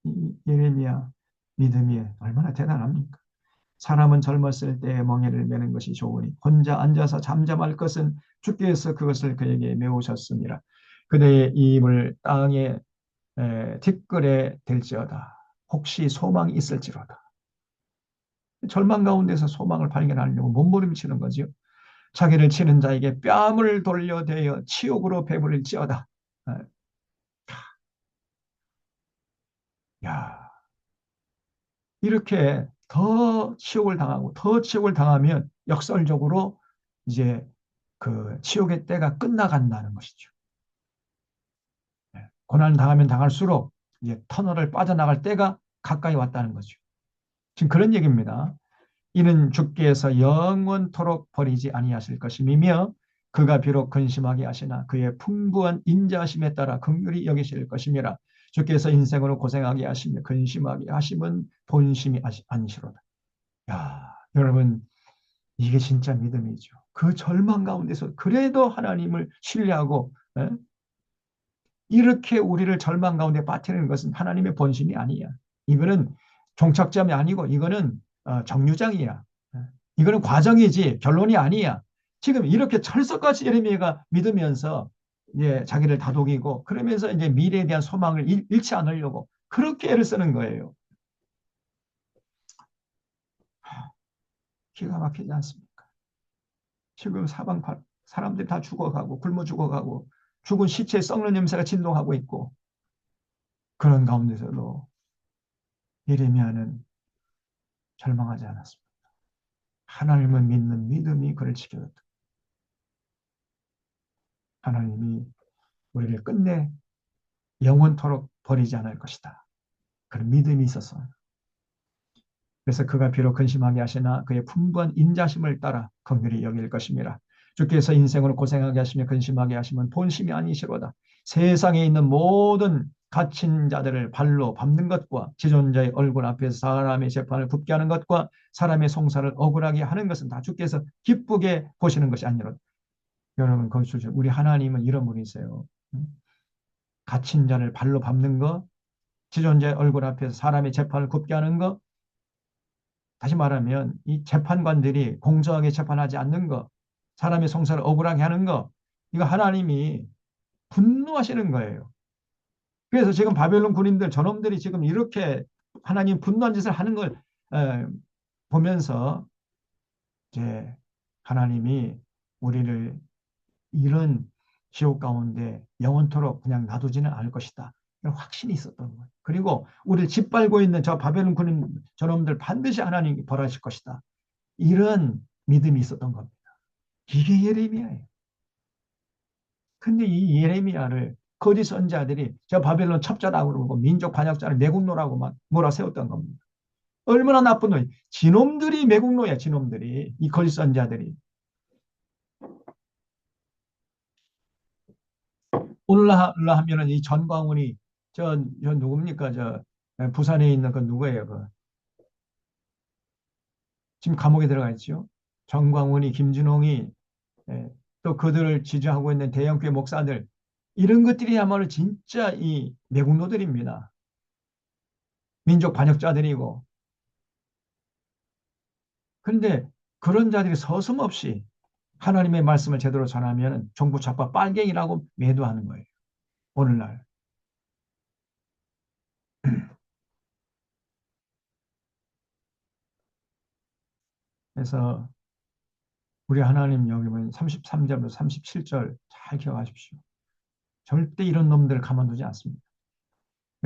이 예레미야 믿음이 얼마나 대단합니까? 사람은 젊었을 때에 멍에를 매는 것이 좋으니 혼자 앉아서 잠잠할 것은 주께서 그것을 그에게 메우셨습니다. 그대의 입을 땅에 티끌에 댈지어다. 혹시 소망이 있을지로다. 절망 가운데서 소망을 발견하려고 몸부림치는 거죠. 자기를 치는 자에게 뺨을 돌려대어 치욕으로 배부릴지어다. 아, 야, 이렇게 더 치욕을 당하고 더 치욕을 당하면 역설적으로 이제 그 치욕의 때가 끝나간다는 것이죠. 고난을 당하면 당할수록 이제 터널을 빠져나갈 때가 가까이 왔다는 거죠. 지금 그런 얘기입니다. 이는 주께서 영원토록 버리지 아니하실 것임이며 그가 비록 근심하게 하시나 그의 풍부한 인자하심에 따라 긍휼히 여기실 것임이라. 주께서 인생으로 고생하게 하시며 근심하게 하심은 본심이 아니시로다. 야, 여러분 이게 진짜 믿음이죠. 그 절망 가운데서 그래도 하나님을 신뢰하고 이렇게 우리를 절망 가운데 빠뜨리는 것은 하나님의 본심이 아니야. 이거는 종착점이 아니고 이거는 정류장이야. 이거는 과정이지 결론이 아니야. 지금 이렇게 철석같이 예레미야가 믿으면서 이제 자기를 다독이고 그러면서 이제 미래에 대한 소망을 잃지 않으려고 그렇게 애를 쓰는 거예요. 기가 막히지 않습니까? 지금 사람들이 다 죽어가고 굶어 죽어가고 죽은 시체 썩는 냄새가 진동하고 있고 그런 가운데서도 예레미야는 절망하지 않았습니다. 하나님을 믿는 믿음이 그를 지켜줬다. 하나님이 우리를 끝내 영원토록 버리지 않을 것이다. 그런 믿음이 있었어요. 그래서 그가 비록 근심하게 하시나 그의 풍부한 인자심을 따라 긍휼히 여길 것입니다. 주께서 인생으로 고생하게 하시며 근심하게 하시면 본심이 아니시로다. 세상에 있는 모든 갇힌 자들을 발로 밟는 것과 지존자의 얼굴 앞에서 사람의 재판을 굽게 하는 것과 사람의 송사를 억울하게 하는 것은 다 주께서 기쁘게 보시는 것이 아니로다. 여러분 거기서 우리 하나님은 이런 분이세요. 갇힌 자를 발로 밟는 것, 지존자의 얼굴 앞에서 사람의 재판을 굽게 하는 것, 다시 말하면 이 재판관들이 공정하게 재판하지 않는 것, 사람의 송사를 억울하게 하는 것, 이거 하나님이 분노하시는 거예요. 그래서 지금 바벨론 군인들 저놈들이 지금 이렇게 하나님 분노한 짓을 하는 걸 에, 보면서 이제 하나님이 우리를 이런 지옥 가운데 영원토록 그냥 놔두지는 않을 것이다. 이런 확신이 있었던 거예요. 그리고 우리를 짓밟고 있는 저 바벨론 군인 저놈들 반드시 하나님이 벌하실 것이다. 이런 믿음이 있었던 겁니다. 이게 예레미야예요. 근데 이 예레미야를 거짓 선자들이 저 바벨론 첩자라고 그러고 민족 반역자를 매국노라고 막 몰아세웠던 겁니다. 얼마나 나쁜 놈이. 지놈들이 매국노야, 지놈들이. 이 거짓 선자들이. 오늘날 하면은 이 전광훈이 저 누굽니까? 저 부산에 있는 그 누구예요? 그 지금 감옥에 들어가 있죠. 전광훈이, 김준홍이, 예, 또 그들을 지지하고 있는 대형교회 목사들, 이런 것들이야말로 진짜 이 매국노들입니다. 민족 반역자들이고. 그런데 그런 자들이 서슴없이 하나님의 말씀을 제대로 전하면 정부 좌파 빨갱이라고 매도하는 거예요. 오늘날. 그래서 우리 하나님 여기 보면 33절부터 37절 잘 기억하십시오. 절대 이런 놈들 가만두지 않습니다.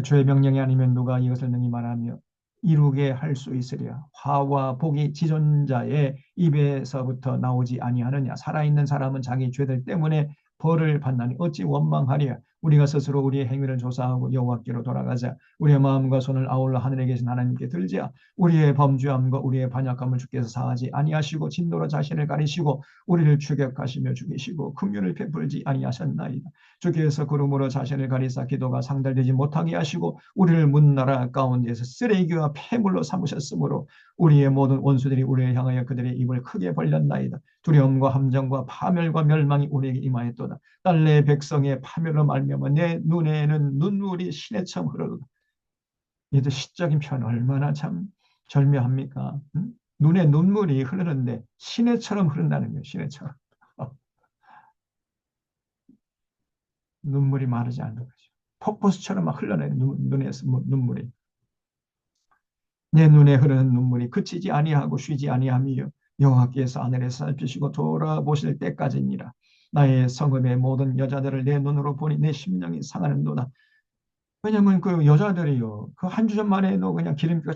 주의 명령이 아니면 누가 이것을 능히 말하며 이루게 할 수 있으랴. 화와 복이 지존자의 입에서부터 나오지 아니하느냐. 살아있는 사람은 자기 죄들 때문에 벌을 받나니 어찌 원망하랴. 우리가 스스로 우리의 행위를 조사하고 여호와께로 돌아가자. 우리의 마음과 손을 아울러 하늘에 계신 하나님께 들자. 우리의 범죄함과 우리의 반역함을 주께서 사하지 아니하시고 진노로 자신을 가리시고 우리를 추격하시며 죽이시고 긍휼을 베풀지 아니하셨나이다. 주께서 그러므로 자신을 가리사 기도가 상달되지 못하게 하시고 우리를 문나라 가운데서 쓰레기와 폐물로 삼으셨으므로 우리의 모든 원수들이 우리를 향하여 그들의 입을 크게 벌렸나이다. 두려움과 함정과 파멸과 멸망이 우리에게 임하였도다. 딸내 백성의 파멸로 말미암아 내 눈에는 눈물이 시내처럼 흐르도다. 이도 시적인 표현 얼마나 참 절묘합니까? 응? 눈에 눈물이 흐르는데 시내처럼 흐른다는 거예요. 시내처럼. 눈물이 마르지 않는 거죠. 폭포수처럼 막 흘러내는 눈에서 눈물이. 내 눈에 흐르는 눈물이 그치지 아니하고 쉬지 아니하며 여호와께서 하늘에서 살피시고 돌아보실 때까지니라. 나의 성읍의 모든 여자들을 내 눈으로 보니 내 심령이 상하는도다. 왜냐면 그 여자들이요. 그 한 주 전만 해도 그냥 기름기가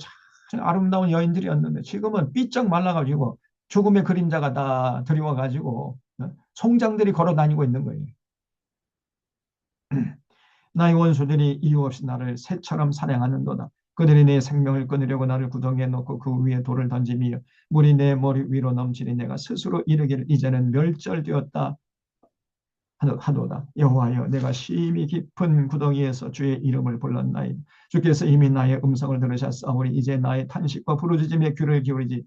참 아름다운 여인들이었는데 지금은 삐쩍 말라가지고 죽음의 그림자가 다 드리워가지고 송장들이 걸어 다니고 있는 거예요. 나의 원수들이 이유 없이 나를 새처럼 사냥하는도다. 그들이 내 생명을 끊으려고 나를 구덩이에 넣고 그 위에 돌을 던지며 물이 내 머리 위로 넘치니 내가 스스로 이르기를 이제는 멸절되었다 하도다. 여호와여, 내가 심히 깊은 구덩이에서 주의 이름을 불렀나이다. 주께서 이미 나의 음성을 들으셨사오니 이제 나의 탄식과 부르짖음에 귀를 기울이지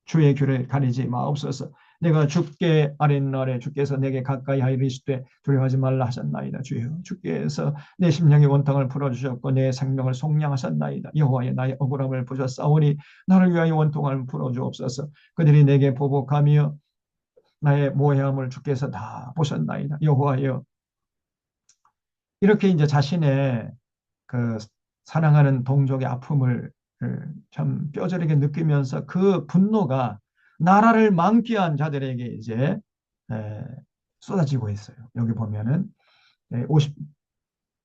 주의 귀를 가리지 마옵소서. 내가 주께 아랫날에 주께서 내게 가까이 하여 이르시되 두려워하지 말라 하셨나이다. 주여, 주께서 내 심령의 원통을 풀어주셨고 내 생명을 속량하셨나이다. 여호와여, 나의 억울함을 보셨사오니 나를 위하여 원통을 풀어주옵소서. 그들이 내게 보복하며 나의 모해함을 주께서 다 보셨나이다. 여호와여, 이렇게 이제 자신의 그 사랑하는 동족의 아픔을 참 뼈저리게 느끼면서 그 분노가 나라를 망피한 자들에게 이제 에, 쏟아지고 있어요. 여기 보면은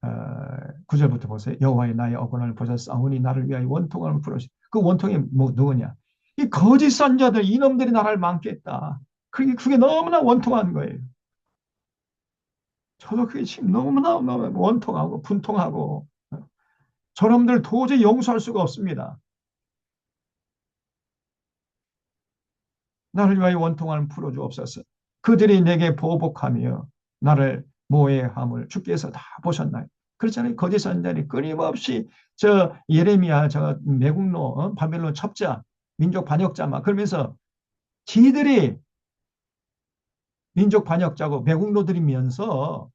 59절부터 보세요. 여호와의 나의 억울함을 보셨사오니 나를 위하여 원통함을 풀으시. 그 원통이 뭐 누구냐? 이 거짓 선자들 이놈들이 나라를 망했다. 그게 너무나 원통한 거예요. 저도 그게 지금 너무나 원통하고 분통하고 저놈들 도저히 용서할 수가 없습니다. 나를 위하여 원통함을 풀어주옵소서. 그들이 내게 보복하며 나를 모해함을 주께서 다 보셨나요? 그렇잖아요. 거짓 선자들이 끊임없이 저 예레미야 저 매국노 바벨론 첩자 민족 반역자 막 그러면서 지들이 민족 반역자고 매국노들이면서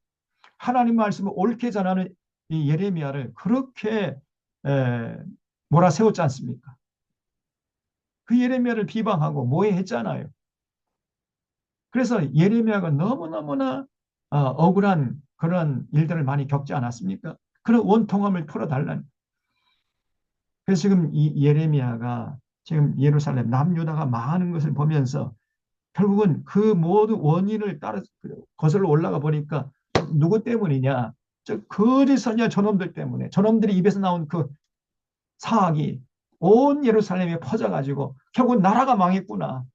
하나님 말씀을 옳게 전하는 이 예레미야를 그렇게 에, 몰아세웠지 않습니까? 그 예레미야를 비방하고 모해했잖아요. 그래서 예레미야가 너무너무나 억울한 그런 일들을 많이 겪지 않았습니까? 그런 원통함을 풀어달라는. 그래서 지금 이 예레미야가 지금 예루살렘 남유다가 망하는 것을 보면서 결국은 그 모든 원인을 따라 거슬러 올라가 보니까 누구 때문이냐? 저 거짓 선지자 저놈들 때문에, 저놈들이 입에서 나온 그 사악이 온 예루살렘에 퍼져가지고 결국 나라가 망했구나.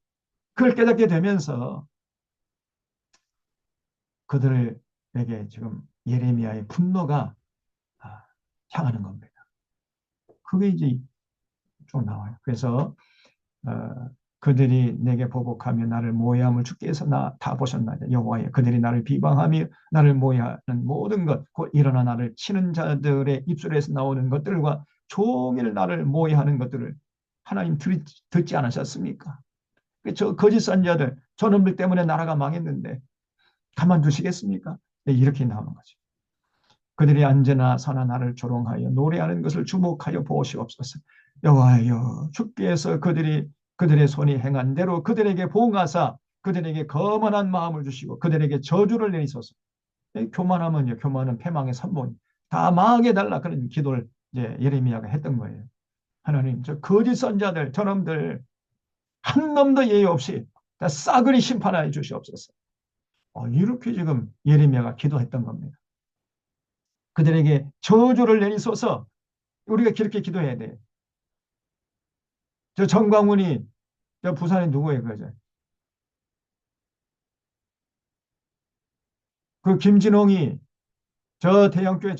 그걸 깨닫게 되면서 그들에게 지금 예레미야의 분노가 향하는 겁니다. 그게 이제 좀 나와요. 그래서 어, 그들이 내게 보복하며 나를 모해함을 주께서 나 다 보셨나이다. 여호와여, 그들이 나를 비방하며 나를 모해하는 모든 것, 곧 일어나 나를 치는 자들의 입술에서 나오는 것들과 종일 나를 모해하는 것들을 하나님 듣지 않으셨습니까? 저 거짓 선자들, 저놈들 때문에 나라가 망했는데 가만두시겠습니까? 네, 이렇게 나오는 거죠. 그들이 언제나 선한 나를 조롱하여 노래하는 것을 주목하여 보시옵소서. 여호와여, 주께서 그들의 손이 행한 대로 그들에게 보응하사 그들에게 거만한 마음을 주시고 그들에게 저주를 내리소서. 교만하면요, 교만은 패망의 선본. 다 망하게 달라, 그런 기도를 이제 예레미야가 했던 거예요. 하나님, 저 거짓 선자들, 저놈들 한 놈도 예의 없이 다 싸그리 심판하여 주시옵소서. 이렇게 지금 예레미야가 기도했던 겁니다. 그들에게 저주를 내리소서. 우리가 그렇게 기도해야 돼요. 저 정광훈이 저 부산에 누구예요, 그죠? 그 김진홍이 저 대형교회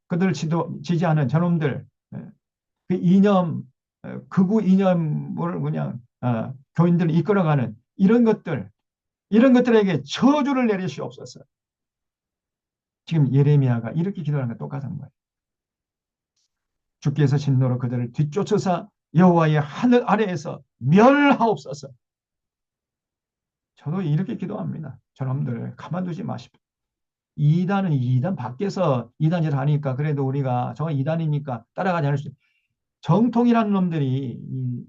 그들 지지하는 저놈들, 그 이념, 극우 이념을 그냥 교인들을 이끌어가는 이런 것들에게 저주를 내리시옵소서. 지금 예레미야가 이렇게 기도하는 건 똑같은 거예요. 주께서 진노로 그들을 뒤쫓으사 여호와의 하늘 아래에서 멸하옵소서. 저도 이렇게 기도합니다. 저놈들 가만두지 마십시오. 이단은 이단 밖에서 이단질 하니까 그래도 우리가 저 이단이니까 따라가지 않을 수 있어요. 정통이라는 놈들이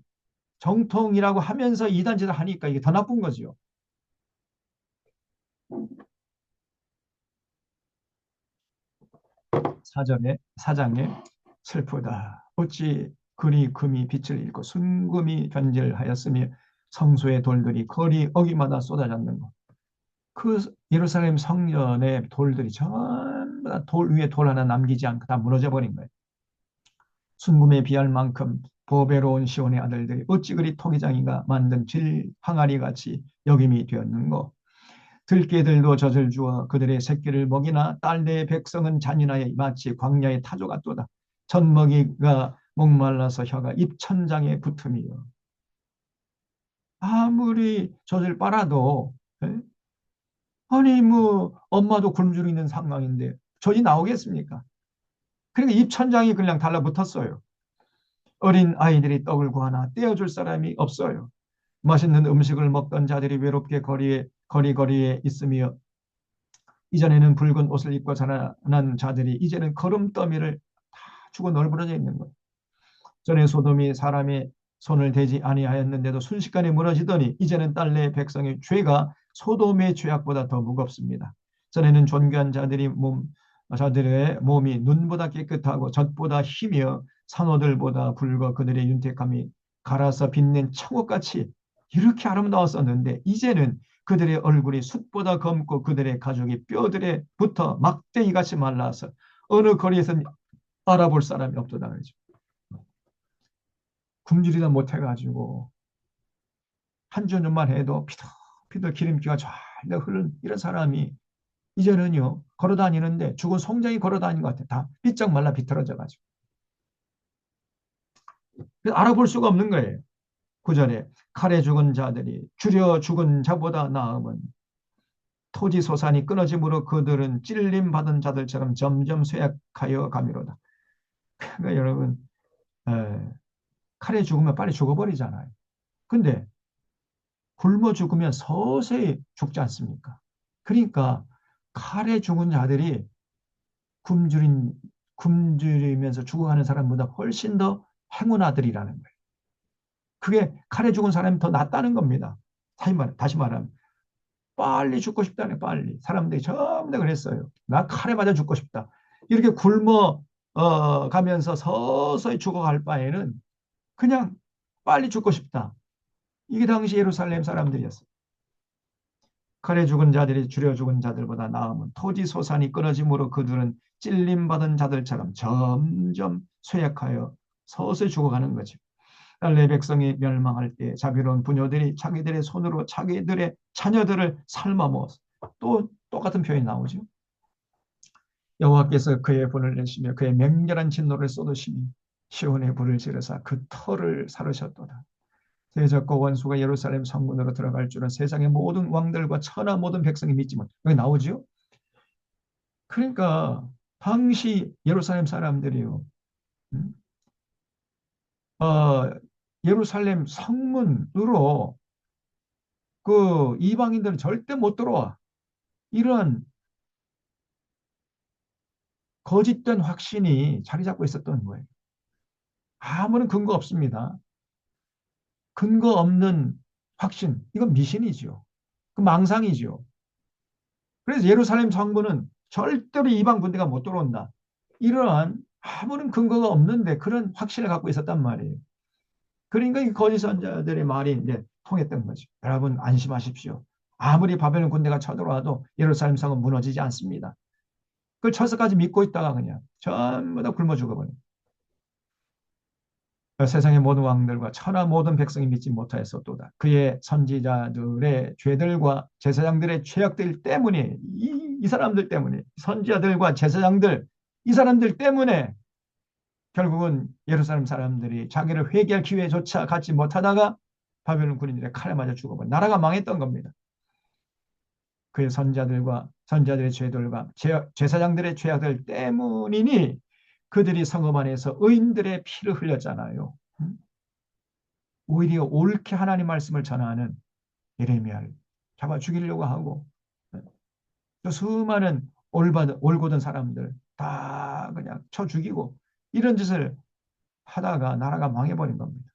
정통이라고 하면서 이단질을 하니까 이게 더 나쁜 거죠. 사장에 슬프다. 어찌 그리 금이 빛을 잃고 순금이 변질하였으며 성소의 돌들이 거리 어기마다 쏟아졌는가. 그 예루살렘 성전의 돌들이 전부 다 돌 위에 돌 하나 남기지 않고 다 무너져 버린 거예요. 순금에 비할 만큼 보배로운 시온의 아들들이 어찌 그리 토기장이가 만든 질 항아리 같이 여김이 되었는고. 들깨들도 젖을 주어 그들의 새끼를 먹이나 딸내의 백성은 잔인하여 마치 광야의 타조 같도다. 젖먹이가 목말라서 혀가 입천장에 붙음이요. 아무리 젖을 빨아도 아니 뭐 엄마도 굶주려 있는 상황인데 젖이 나오겠습니까? 그러니까 입천장이 그냥 달라붙었어요. 어린 아이들이 떡을 구하나 떼어줄 사람이 없어요. 맛있는 음식을 먹던 자들이 외롭게 거리거리에 있으며 이전에는 붉은 옷을 입고 자라난 자들이 이제는 거름더미를 다 주고 널브러져 있는 거예요. 전에 소돔이 사람의 손을 대지 아니하였는데도 순식간에 무너지더니 이제는 딸내 백성의 죄가 소돔의 죄악보다 더 무겁습니다. 전에는 존귀한 자들의 몸이 눈보다 깨끗하고 젖보다 희며 산호들보다 붉어 그들의 윤택함이 갈아서 빛낸 청옥같이 이렇게 아름다웠었는데 이제는 그들의 얼굴이 숯보다 검고 그들의 가죽이 뼈들에 붙어 막대기같이 말라서 어느 거리에서 알아볼 사람이 없도다 그러죠. 굶주리다 못해가지고 한 주년만 해도 피도 기름기가 잘 흐른 이런 사람이 이제는요 걸어다니는데 죽은 송장이 걸어다니는 것 같아. 다 삐쩍 말라 비틀어져가지고 알아볼 수가 없는 거예요. 구절에 칼에 죽은 자들이 줄여 죽은 자보다 나음은 토지 소산이 끊어짐으로 그들은 찔림 받은 자들처럼 점점 쇠약하여 가미로다. 그러니까 여러분 칼에 죽으면 빨리 죽어버리잖아요. 근데 굶어 죽으면 서서히 죽지 않습니까? 그러니까 칼에 죽은 자들이 굶주린 굶주리면서 죽어가는 사람보다 훨씬 더 행운아들이라는 거예요. 그게 칼에 죽은 사람이 더 낫다는 겁니다. 다시 말하면 빨리 죽고 싶다네. 빨리 사람들이 전부 다 그랬어요. 나 칼에 맞아 죽고 싶다. 이렇게 굶어 가면서 서서히 죽어갈 바에는 그냥 빨리 죽고 싶다. 이게 당시 예루살렘 사람들이었어요. 칼에 죽은 자들이 줄여 죽은 자들보다 나으면 토지 소산이 끊어짐으로 그들은 찔림받은 자들처럼 점점 쇠약하여 서서히 죽어가는 거죠. 내 백성이 멸망할 때 자비로운 부녀들이 자기들의 손으로 자기들의 자녀들을 삶아 먹었어. 또 똑같은 표현이 나오죠. 여호와께서 그의 분을 내시며 그의 맹렬한 진노를 쏟으시니 시온의 불을 지르사 그 터를 사르셨도다. 대적과 원수가 예루살렘 성문으로 들어갈 줄은 세상의 모든 왕들과 천하 모든 백성이 믿지 못. 여기 나오죠. 그러니까 당시 예루살렘 사람들이요. 음? 어, 예루살렘 성문으로 그 이방인들은 절대 못 들어와. 이런 거짓된 확신이 자리 잡고 있었던 거예요. 아무런 근거 없습니다. 근거 없는 확신. 이건 미신이죠. 그 망상이죠. 그래서 예루살렘 성문은 절대로 이방 군대가 못 들어온다. 이러한 아무런 근거가 없는데 그런 확신을 갖고 있었단 말이에요. 그러니까 이 거짓 선자들의 말이 이제 통했던 거죠. 여러분 안심하십시오. 아무리 바벨론 군대가 쳐들어와도 예루살렘 성은 무너지지 않습니다. 그걸 쳐서까지 믿고 있다가 그냥 전부 다 굶어 죽어버려요. 세상의 모든 왕들과 천하 모든 백성이 믿지 못하였었도다. 그의 선지자들의 죄들과 제사장들의 죄악들 때문에 이 사람들 때문에 선지자들과 제사장들 이 사람들 때문에 결국은 예루살렘 사람들이 자기를 회개할 기회조차 갖지 못하다가 바벨론 군인들의 칼에 맞아 죽어버린 나라가 망했던 겁니다. 그의 선지자들과 선지자들의 죄들과 제사장들의 죄악들 때문이니 그들이 성읍 안에서 의인들의 피를 흘렸잖아요. 오히려 옳게 하나님 말씀을 전하는 예레미야를 잡아 죽이려고 하고 또 수많은 올고든 사람들 다 그냥 쳐 죽이고 이런 짓을 하다가 나라가 망해버린 겁니다.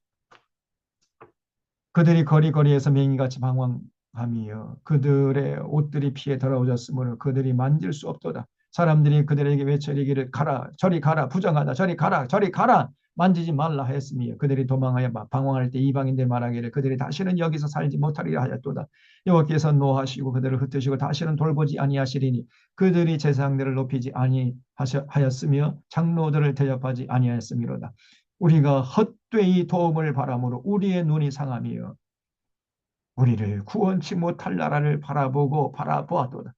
그들이 거리거리에서 맹인같이 방황함이여 그들의 옷들이 피에 더러워졌으므로 그들이 만질 수 없도다. 사람들이 그들에게 외쳐 이르기를 가라 저리 가라 부정하다 저리 가라 저리 가라 만지지 말라 하였으며 그들이 도망하여 방황할 때 이방인들 말하기를 그들이 다시는 여기서 살지 못하리라 하였도다. 여호와께서 노하시고 그들을 흩으시고 다시는 돌보지 아니하시리니 그들이 제사장들을 높이지 아니하였으며 장로들을 대접하지 아니하였음이로다. 우리가 헛되이 도움을 바람으로 우리의 눈이 상하며 우리를 구원치 못할 나라를 바라보고 바라보았도다.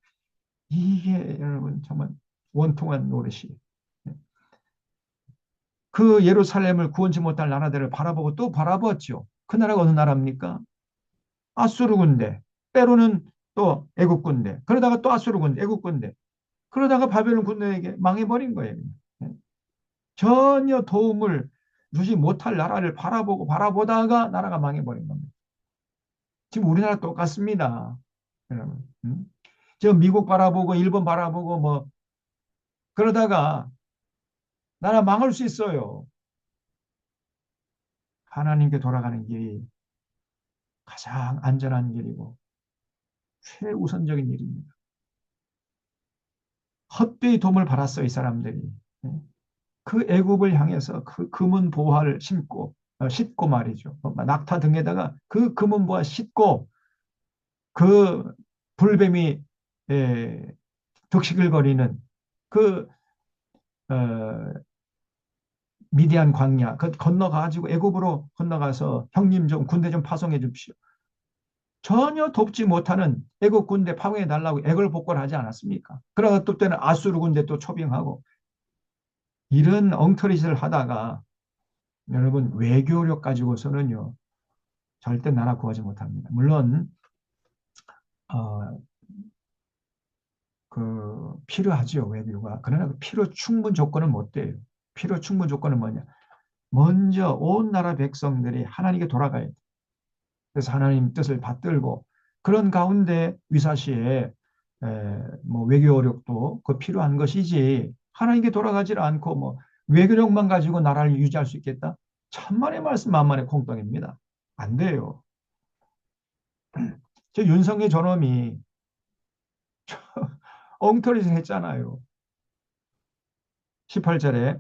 이게 여러분 정말 원통한 노릇이. 그 예루살렘을 구원치 못할 나라들을 바라보고 또 바라보았죠. 그 나라가 어느 나라입니까? 아수르 군대. 때로는 또 애국 군대. 그러다가 또 아수르 군대, 애국 군대. 그러다가 바벨론 군대에게 망해버린 거예요. 전혀 도움을 주지 못할 나라를 바라보고 바라보다가 나라가 망해버린 겁니다. 지금 우리나라 똑같습니다. 여러분. 지금 미국 바라보고 일본 바라보고 뭐 그러다가 나라 망할 수 있어요. 하나님께 돌아가는 길이 가장 안전한 길이고 최우선적인 일입니다. 헛되이 도움을 받았어요, 이 사람들이. 그 애굽을 향해서 그 금은 보화를 싣고 말이죠. 낙타 등에다가 그 금은 보화 싣고 그 불뱀이 득실거리는 그 어, 미디안 광야 그 건너가지고 애굽으로 건너가서 형님 좀 군대 좀 파송해 줍시오. 전혀 돕지 못하는 애국 군대 파송해 달라고 애걸복걸하지 않았습니까? 그러다 또 때는 아수르 군대 또 초빙하고 이런 엉터리짓을 하다가 여러분 외교력 가지고서는요 절대 나라 구하지 못합니다. 물론 어, 필요하죠 외교가. 그러나 그 필요 충분 조건은 못 돼요. 필요 충분 조건은 뭐냐? 먼저 온 나라 백성들이 하나님께 돌아가야 돼. 그래서 하나님 뜻을 받들고 그런 가운데 위사시에 뭐 외교력도 그 필요한 것이지 하나님께 돌아가지 않고 뭐 외교력만 가지고 나라를 유지할 수 있겠다? 천만의 말씀 만만의 콩떡입니다. 안 돼요. 저 윤석열 저놈이 엉터리를 했잖아요. 18절에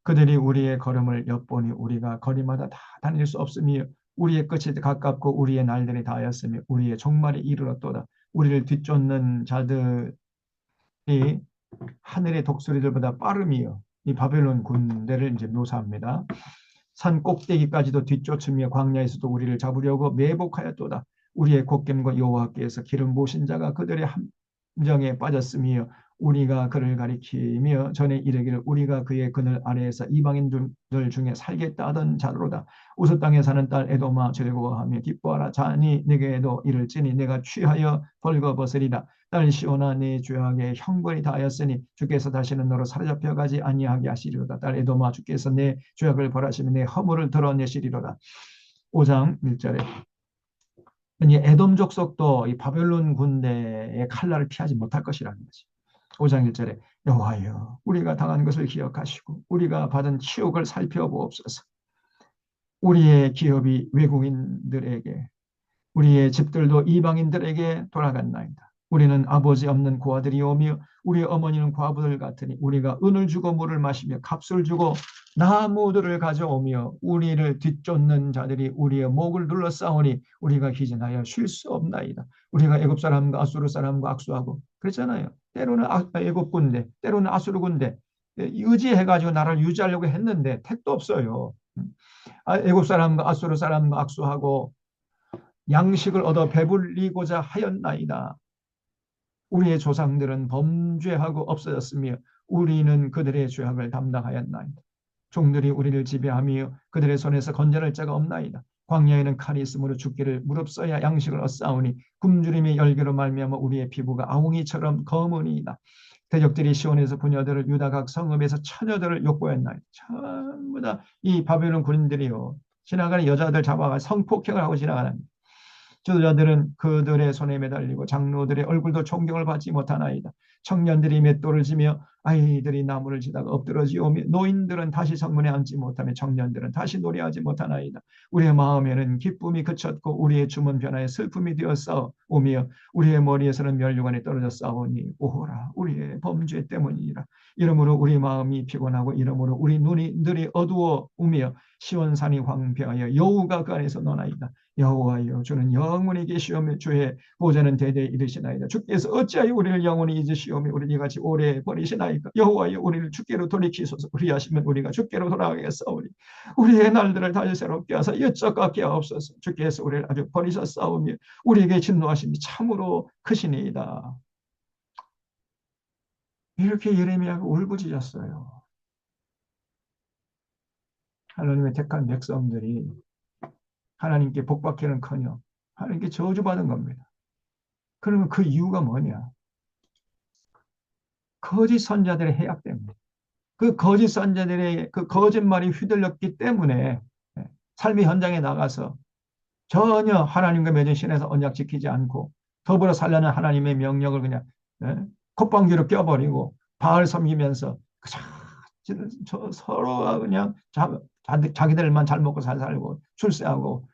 그들이 우리의 걸음을 엿보니 우리가 거리마다 다 다닐 수 없으며 우리의 끝이 가깝고 우리의 날들이 다하였으며 우리의 종말이 이르렀도다. 우리를 뒤쫓는 자들이 하늘의 독수리들보다 빠름이요. 이 바벨론 군대를 이제 묘사합니다. 산 꼭대기까지도 뒤쫓으며 광야에서도 우리를 잡으려고 매복하였도다. 우리의 곡괭과 여호와께서 기름 부으신 자가 그들의 함정에 빠졌으며 우리가 그를 가리키며 전에 이르기를 우리가 그의 그늘 아래에서 이방인들 중에 살겠다 하던 자로다. 우스 땅에 사는 딸 에도마 즐거워하며 기뻐하라. 자니 내게도 이를지니 내가 취하여 벌거벗으리라. 딸 시온아 네 죄악의 형벌이 다하였으니 주께서 다시는 너로 사로잡혀 가지 아니하게 하시리로다. 딸 에도마 주께서 내 죄악을 벌하시며 내 허물을 드러내시리로다. 5장 1절에 이 에돔 족속도 이 바벨론 군대의 칼날을 피하지 못할 것이라는 거지. 5장 1절에 여호와여 우리가 당한 것을 기억하시고 우리가 받은 치욕을 살펴보옵소서. 우리의 기업이 외국인들에게 우리의 집들도 이방인들에게 돌아갔나이다. 우리는 아버지 없는 고아들이오며 우리 어머니는 과부들 같으니 우리가 은을 주고 물을 마시며 값을 주고 나무들을 가져오며 우리를 뒤쫓는 자들이 우리의 목을 둘러싸오니 우리가 기진하여 쉴 수 없나이다. 우리가 애굽 사람과 아수르 사람과 악수하고 그랬잖아요. 때로는 애굽 군대, 때로는 아수르 군대 의지해가지고 나라를 유지하려고 했는데 택도 없어요. 애굽 사람과 아수르 사람과 악수하고 양식을 얻어 배불리고자 하였나이다. 우리의 조상들은 범죄하고 없어졌으며 우리는 그들의 죄악을 담당하였나이다. 종들이 우리를 지배하며 그들의 손에서 건져낼 자가 없나이다. 광야에는 칼이 있으므로 죽기를 무릅써야 양식을 얻사오니 굶주림의 열기로 말미암아 우리의 피부가 아웅이처럼 검으니이다. 대적들이 시온에서 부녀들을 유다 각 성읍에서 처녀들을 욕보였나이다. 전부 다 이 바벨론 군인들이요 지나가는 여자들 잡아가 성폭행을 하고 지나가는 지도자들은 그들의 손에 매달리고 장로들의 얼굴도 존경을 받지 못하나이다. 청년들이 맷돌을 지며 아이들이 나무를 지다가 엎드러지오며 노인들은 다시 성문에 앉지 못하며 청년들은 다시 노래하지 못하나이다. 우리의 마음에는 기쁨이 그쳤고 우리의 춤은 변화에 슬픔이 되었사오며 우리의 머리에서는 멸류관이 떨어졌사오니 오호라 우리의 범죄 때문이니라. 이러므로 우리 마음이 피곤하고 이러므로 우리 눈이 늘이 어두워오며 시온산이 황폐하여 여우가 그 안에서 노나이다. 여호와여 주는 영원히 계시오며 주의 보좌는 대대에 이르시나이다. 주께서 어찌하여 우리를 영원히 잊으시오며 우리 이같이 오래 버리시나이까. 여호와여 우리를 주께로 돌이키소서. 그리하시면 우리가 주께로 돌아가겠사오니 우리의 날들을 다시 새롭게 하사 옛적 같게 하옵소서. 주께서 우리를 아주 버리셨사오며 우리에게 진노하심이 참으로 크시니이다. 이렇게 예레미야가 울부짖었어요. 하나님의 택한 백성들이 하나님께 복받기는커녕 하나님께 저주받은 겁니다. 그러면 그 이유가 뭐냐? 거짓 선자들의 해악 때문에. 그 거짓 선자들의 그 거짓말이 휘둘렸기 때문에 삶의 현장에 나가서 전혀 하나님과 맺은 신에서 언약 지키지 않고 더불어 살려는 하나님의 명령을 그냥 콧방귀로 껴버리고 바알 섬기면서 서로가 그냥 자기들만 잘 먹고 잘 살고 출세하고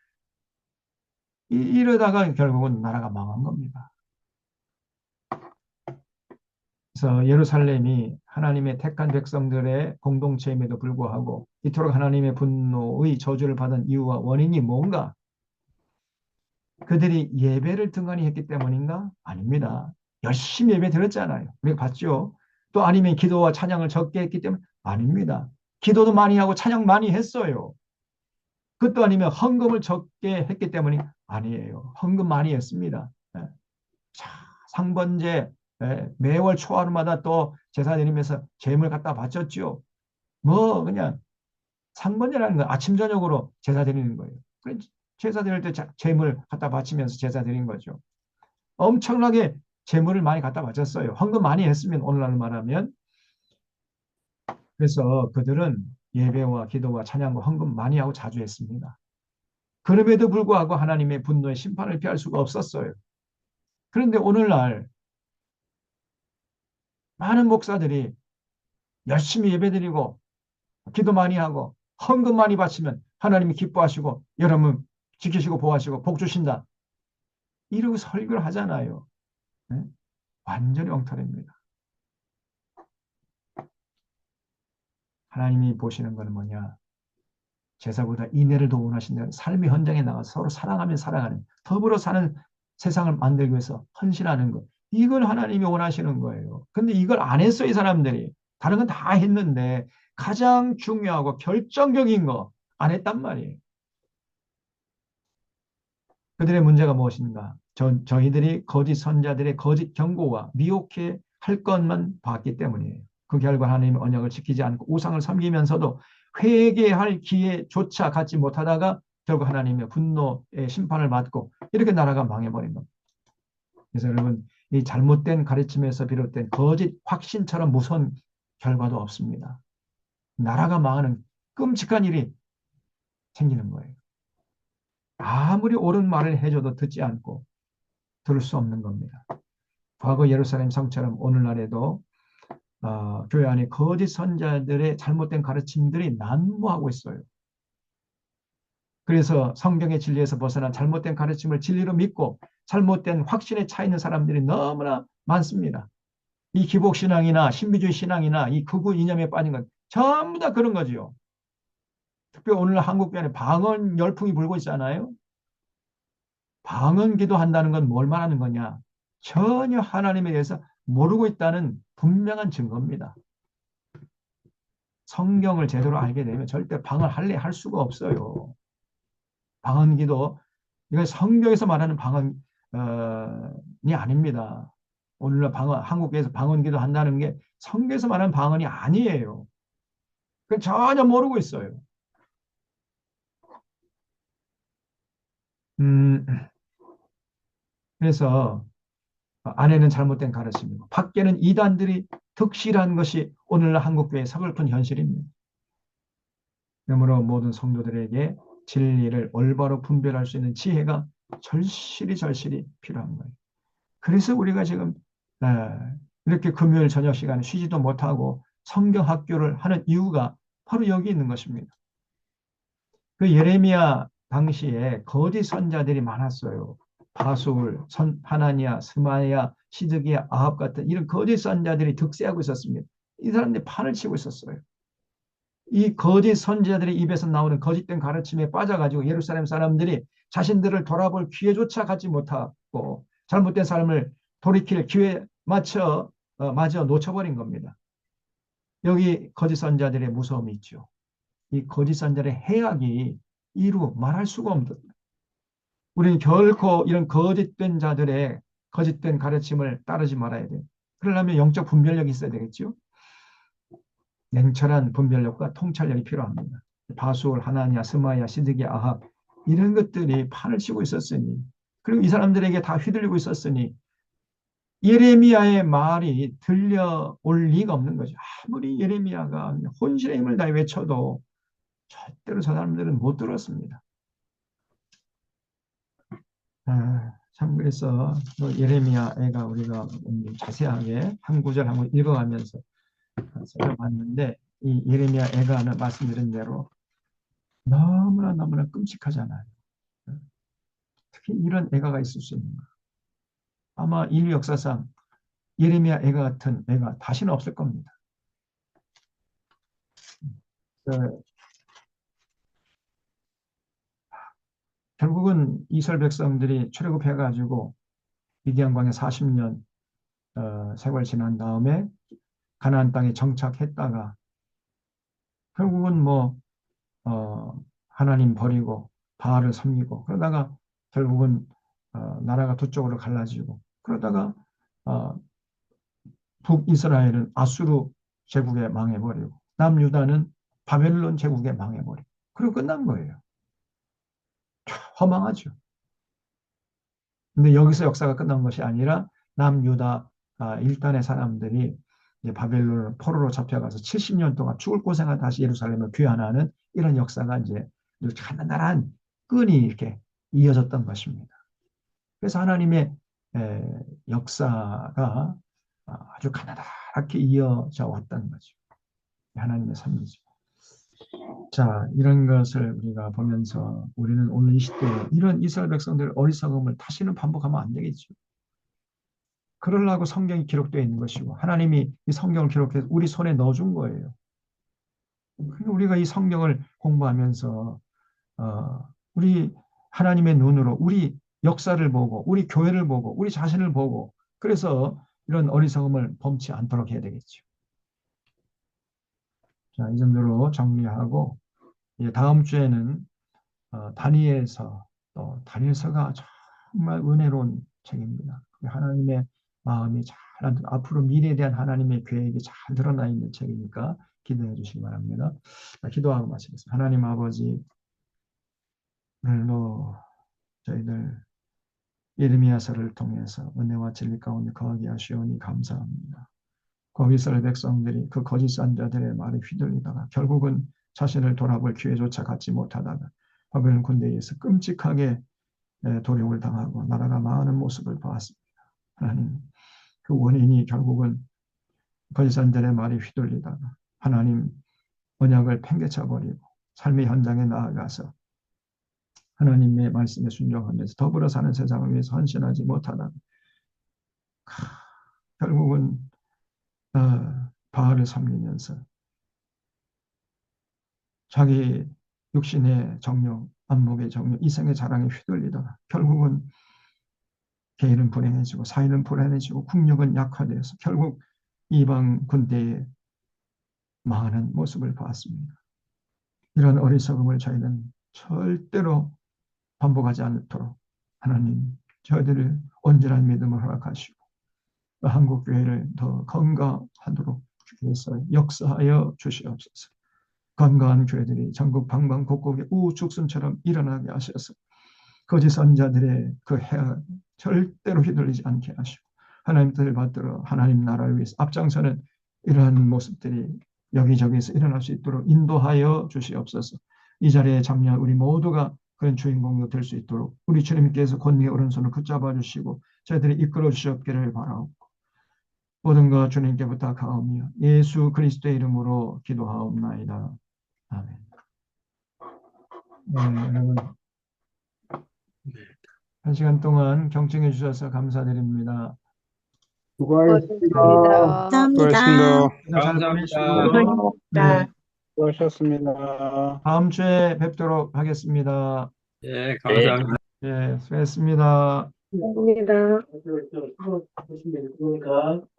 이러다가 결국은 나라가 망한 겁니다. 그래서 예루살렘이 하나님의 택한 백성들의 공동체임에도 불구하고 이토록 하나님의 분노의 저주를 받은 이유와 원인이 뭔가? 그들이 예배를 등한히 했기 때문인가? 아닙니다. 열심히 예배 드렸잖아요. 우리가 봤죠. 또 아니면 기도와 찬양을 적게 했기 때문에 아닙니다. 기도도 많이 하고 찬양 많이 했어요. 그것도 아니면 헌금을 적게 했기 때문이 아니에요. 헌금 많이 했습니다. 자, 상번제 매월 초하루마다 또 제사 드리면서 제물 갖다 바쳤죠. 뭐 그냥 상번제라는 건 아침 저녁으로 제사 드리는 거예요. 제사 드릴 때 제물 갖다 바치면서 제사 드린 거죠. 엄청나게 제물을 많이 갖다 바쳤어요. 헌금 많이 했으면 오늘날 말하면. 그래서 그들은 예배와 기도와 찬양과 헌금 많이 하고 자주 했습니다. 그럼에도 불구하고 하나님의 분노의 심판을 피할 수가 없었어요. 그런데 오늘날 많은 목사들이 열심히 예배드리고 기도 많이 하고 헌금 많이 바치면 하나님이 기뻐하시고 여러분 지키시고 보호하시고 복 주신다. 이러고 설교를 하잖아요. 네? 완전히 엉터리입니다. 하나님이 보시는 거는 뭐냐? 제사보다 인애를 더 원하신다는 삶의 현장에 나가서 서로 사랑하며 살아가는 더불어 사는 세상을 만들기 위해서 헌신하는 것. 이걸 하나님이 원하시는 거예요. 근데 이걸 안 했어, 이 사람들이. 다른 건 다 했는데 가장 중요하고 결정적인 거 안 했단 말이에요. 그들의 문제가 무엇인가? 저희들이 거짓 선자들의 거짓 경고와 미혹해 할 것만 봤기 때문이에요. 그 결과 하나님의 언약을 지키지 않고 우상을 섬기면서도 회개할 기회조차 갖지 못하다가 결국 하나님의 분노의 심판을 받고 이렇게 나라가 망해버린 겁니다. 그래서 여러분, 이 잘못된 가르침에서 비롯된 거짓 확신처럼 무서운 결과도 없습니다. 나라가 망하는 끔찍한 일이 생기는 거예요. 아무리 옳은 말을 해줘도 듣지 않고 들을 수 없는 겁니다. 과거 예루살렘 성처럼 오늘날에도 교회 안에 거짓 선자들의 잘못된 가르침들이 난무하고 있어요. 그래서 성경의 진리에서 벗어난 잘못된 가르침을 진리로 믿고 잘못된 확신에 차 있는 사람들이 너무나 많습니다. 이 기복신앙이나 신비주의 신앙이나 이 극우 이념에 빠진 건 전부 다 그런 거지요. 특히 오늘 한국 교회는 방언 열풍이 불고 있잖아요. 방언 기도한다는 건 뭘 말하는 거냐? 전혀 하나님에 대해서 모르고 있다는 분명한 증거입니다. 성경을 제대로 알게 되면 절대 방언 할래 할 수가 없어요. 방언 기도, 이건 성경에서 말하는 방언이 아닙니다. 오늘날 방언, 한국에서 방언 기도 한다는 게 성경에서 말하는 방언이 아니에요. 그건 전혀 모르고 있어요. 음, 그래서 안에는 잘못된 가르침이고 밖에는 이단들이 득실한 것이 오늘날 한국교회의 서글픈 현실입니다. 그러므로 모든 성도들에게 진리를 올바로 분별할 수 있는 지혜가 절실히 필요한 거예요. 그래서 우리가 지금 이렇게 금요일 저녁 시간에 쉬지도 못하고 성경 학교를 하는 이유가 바로 여기 있는 것입니다. 그 예레미야 당시에 거짓 선자들이 많았어요. 바술, 하나니아, 스마야, 시드기야, 아합 같은 이런 거짓 선자들이 득세하고 있었습니다. 이 사람들이 판을 치고 있었어요. 이 거짓 선지자들의 입에서 나오는 거짓된 가르침에 빠져가지고 예루살렘 사람들이 자신들을 돌아볼 기회조차 갖지 못하고 잘못된 삶을 돌이킬 기회 마저 놓쳐버린 겁니다. 여기 거짓 선지자들의 무서움이 있죠. 이 거짓 선지자의 해악이 이루 말할 수가 없는. 우리는 결코 이런 거짓된 자들의 거짓된 가르침을 따르지 말아야 돼요. 그러려면 영적 분별력이 있어야 되겠죠. 냉철한 분별력과 통찰력이 필요합니다. 바술, 하나니아, 스마야, 시드기야, 아합 이런 것들이 판을 치고 있었으니 그리고 이 사람들에게 다 휘둘리고 있었으니 예레미야의 말이 들려올 리가 없는 거죠. 아무리 예레미야가 혼신의 힘을 다해 외쳐도 절대로 저 사람들은 못 들었습니다. 참 그래서 예레미야가 우리가 자세하게 한 구절 한 구절 읽어가면서 살펴봤는데 이 예레미야 애가는 말씀드린 대로 너무나 끔찍하잖아요. 특히 이런 애가가 있을 수 있는가. 아마 인류 역사상 예레미야 애가 같은 애가 다시는 없을 겁니다. 그, 결국은 이스라엘 백성들이 출애굽해가지고 미디안 광야 40년 세월 지난 다음에 가나안 땅에 정착했다가 결국은 하나님 버리고 바알을 섬기고 그러다가 결국은 나라가 두 쪽으로 갈라지고 그러다가 어, 북이스라엘은 아수르 제국에 망해버리고 남유다는 바벨론 제국에 망해버리고 그리고 끝난 거예요. 허망하죠. 근데 여기서 역사가 끝난 것이 아니라 남유다 일단의 사람들이 이제 바벨론 포로로 잡혀가서 70년 동안 죽을 고생을 다시 예루살렘을 귀환하는 이런 역사가 이제 가난한 끈이 이렇게 이어졌던 것입니다. 그래서 하나님의 역사가 아주 가난하게 이어져 왔다는 거죠. 하나님의 섭리죠. 자, 이런 것을 우리가 보면서 우리는 오늘 이 시대에 이런 이스라엘 백성들의 어리석음을 다시는 반복하면 안 되겠죠. 그러려고 성경이 기록되어 있는 것이고 하나님이 이 성경을 기록해서 우리 손에 넣어준 거예요. 그러니까 우리가 이 성경을 공부하면서 우리 하나님의 눈으로 우리 역사를 보고 우리 교회를 보고 우리 자신을 보고 그래서 이런 어리석음을 범치 않도록 해야 되겠죠. 자, 이 정도로 정리하고 이제 다음 주에는 다니엘서 또 다니엘서가 정말 은혜로운 책입니다. 하나님의 마음이 잘 앞으로 미래에 대한 하나님의 계획이 잘 드러나 있는 책이니까 기도해 주시기 바랍니다. 자, 기도하고 마치겠습니다. 하나님 아버지, 오늘도 저희들 예레미야서를 통해서 은혜와 진리 가운데 거하게 하시오니 감사합니다. 거기 이스라엘 백성들이 그 거짓 선자들의 말에 휘둘리다가 결국은 자신을 돌아볼 기회조차 갖지 못하다가 바벨론 군대에 의해서 끔찍하게 도륙을 당하고 나라가 망하는 모습을 보았습니다. 하나님, 그 원인이 결국은 거짓 선자들의 말에 휘둘리다가 하나님 언약을 팽개쳐 버리고 삶의 현장에 나아가서 하나님의 말씀에 순종하면서 더불어 사는 세상을 위해서 헌신하지 못하다가 결국은 바알을 섬기면서 자기 육신의 정욕, 안목의 정욕, 이생의 자랑에 휘둘리다가 결국은 개인은 불행해지고 사회는 불안해지고 국력은 약화되어서 결국 이방 군대에 망하는 모습을 보았습니다. 이런 어리석음을 저희는 절대로 반복하지 않도록 하나님 저희들을 온전한 믿음을 허락하시고 한국 교회를 더 건강하도록 주께서 역사하여 주시옵소서. 건강한 교회들이 전국 방방곡곡에 우죽순처럼 일어나게 하셔서 거짓 선자들의 그 해악 절대로 휘둘리지 않게 하시고 하나님 뜻을 받들어 하나님 나라를 위해서 앞장서는 이러한 모습들이 여기저기에서 일어날 수 있도록 인도하여 주시옵소서. 이 자리에 참여한 우리 모두가 그런 주인공이 될 수 있도록 우리 주님께서 권위의 오른손을 붙잡아 주시고 저희들이 이끌어 주시옵기를 바라옵고 모든 것 주님께 부탁하오며 예수 그리스도의 이름으로 기도하옵나이다. 아멘. 네, 여러분 한 시간 동안 경청해 주셔서 감사드립니다. 수고하셨습니다. 감사합니다. 잘 보내시고요. 감사합니다. 네, 수고하셨습니다. 다음 주에 뵙도록 하겠습니다. 예, 감사합니다. 네, 수고했습니다. 감사합니다. 감사합니다.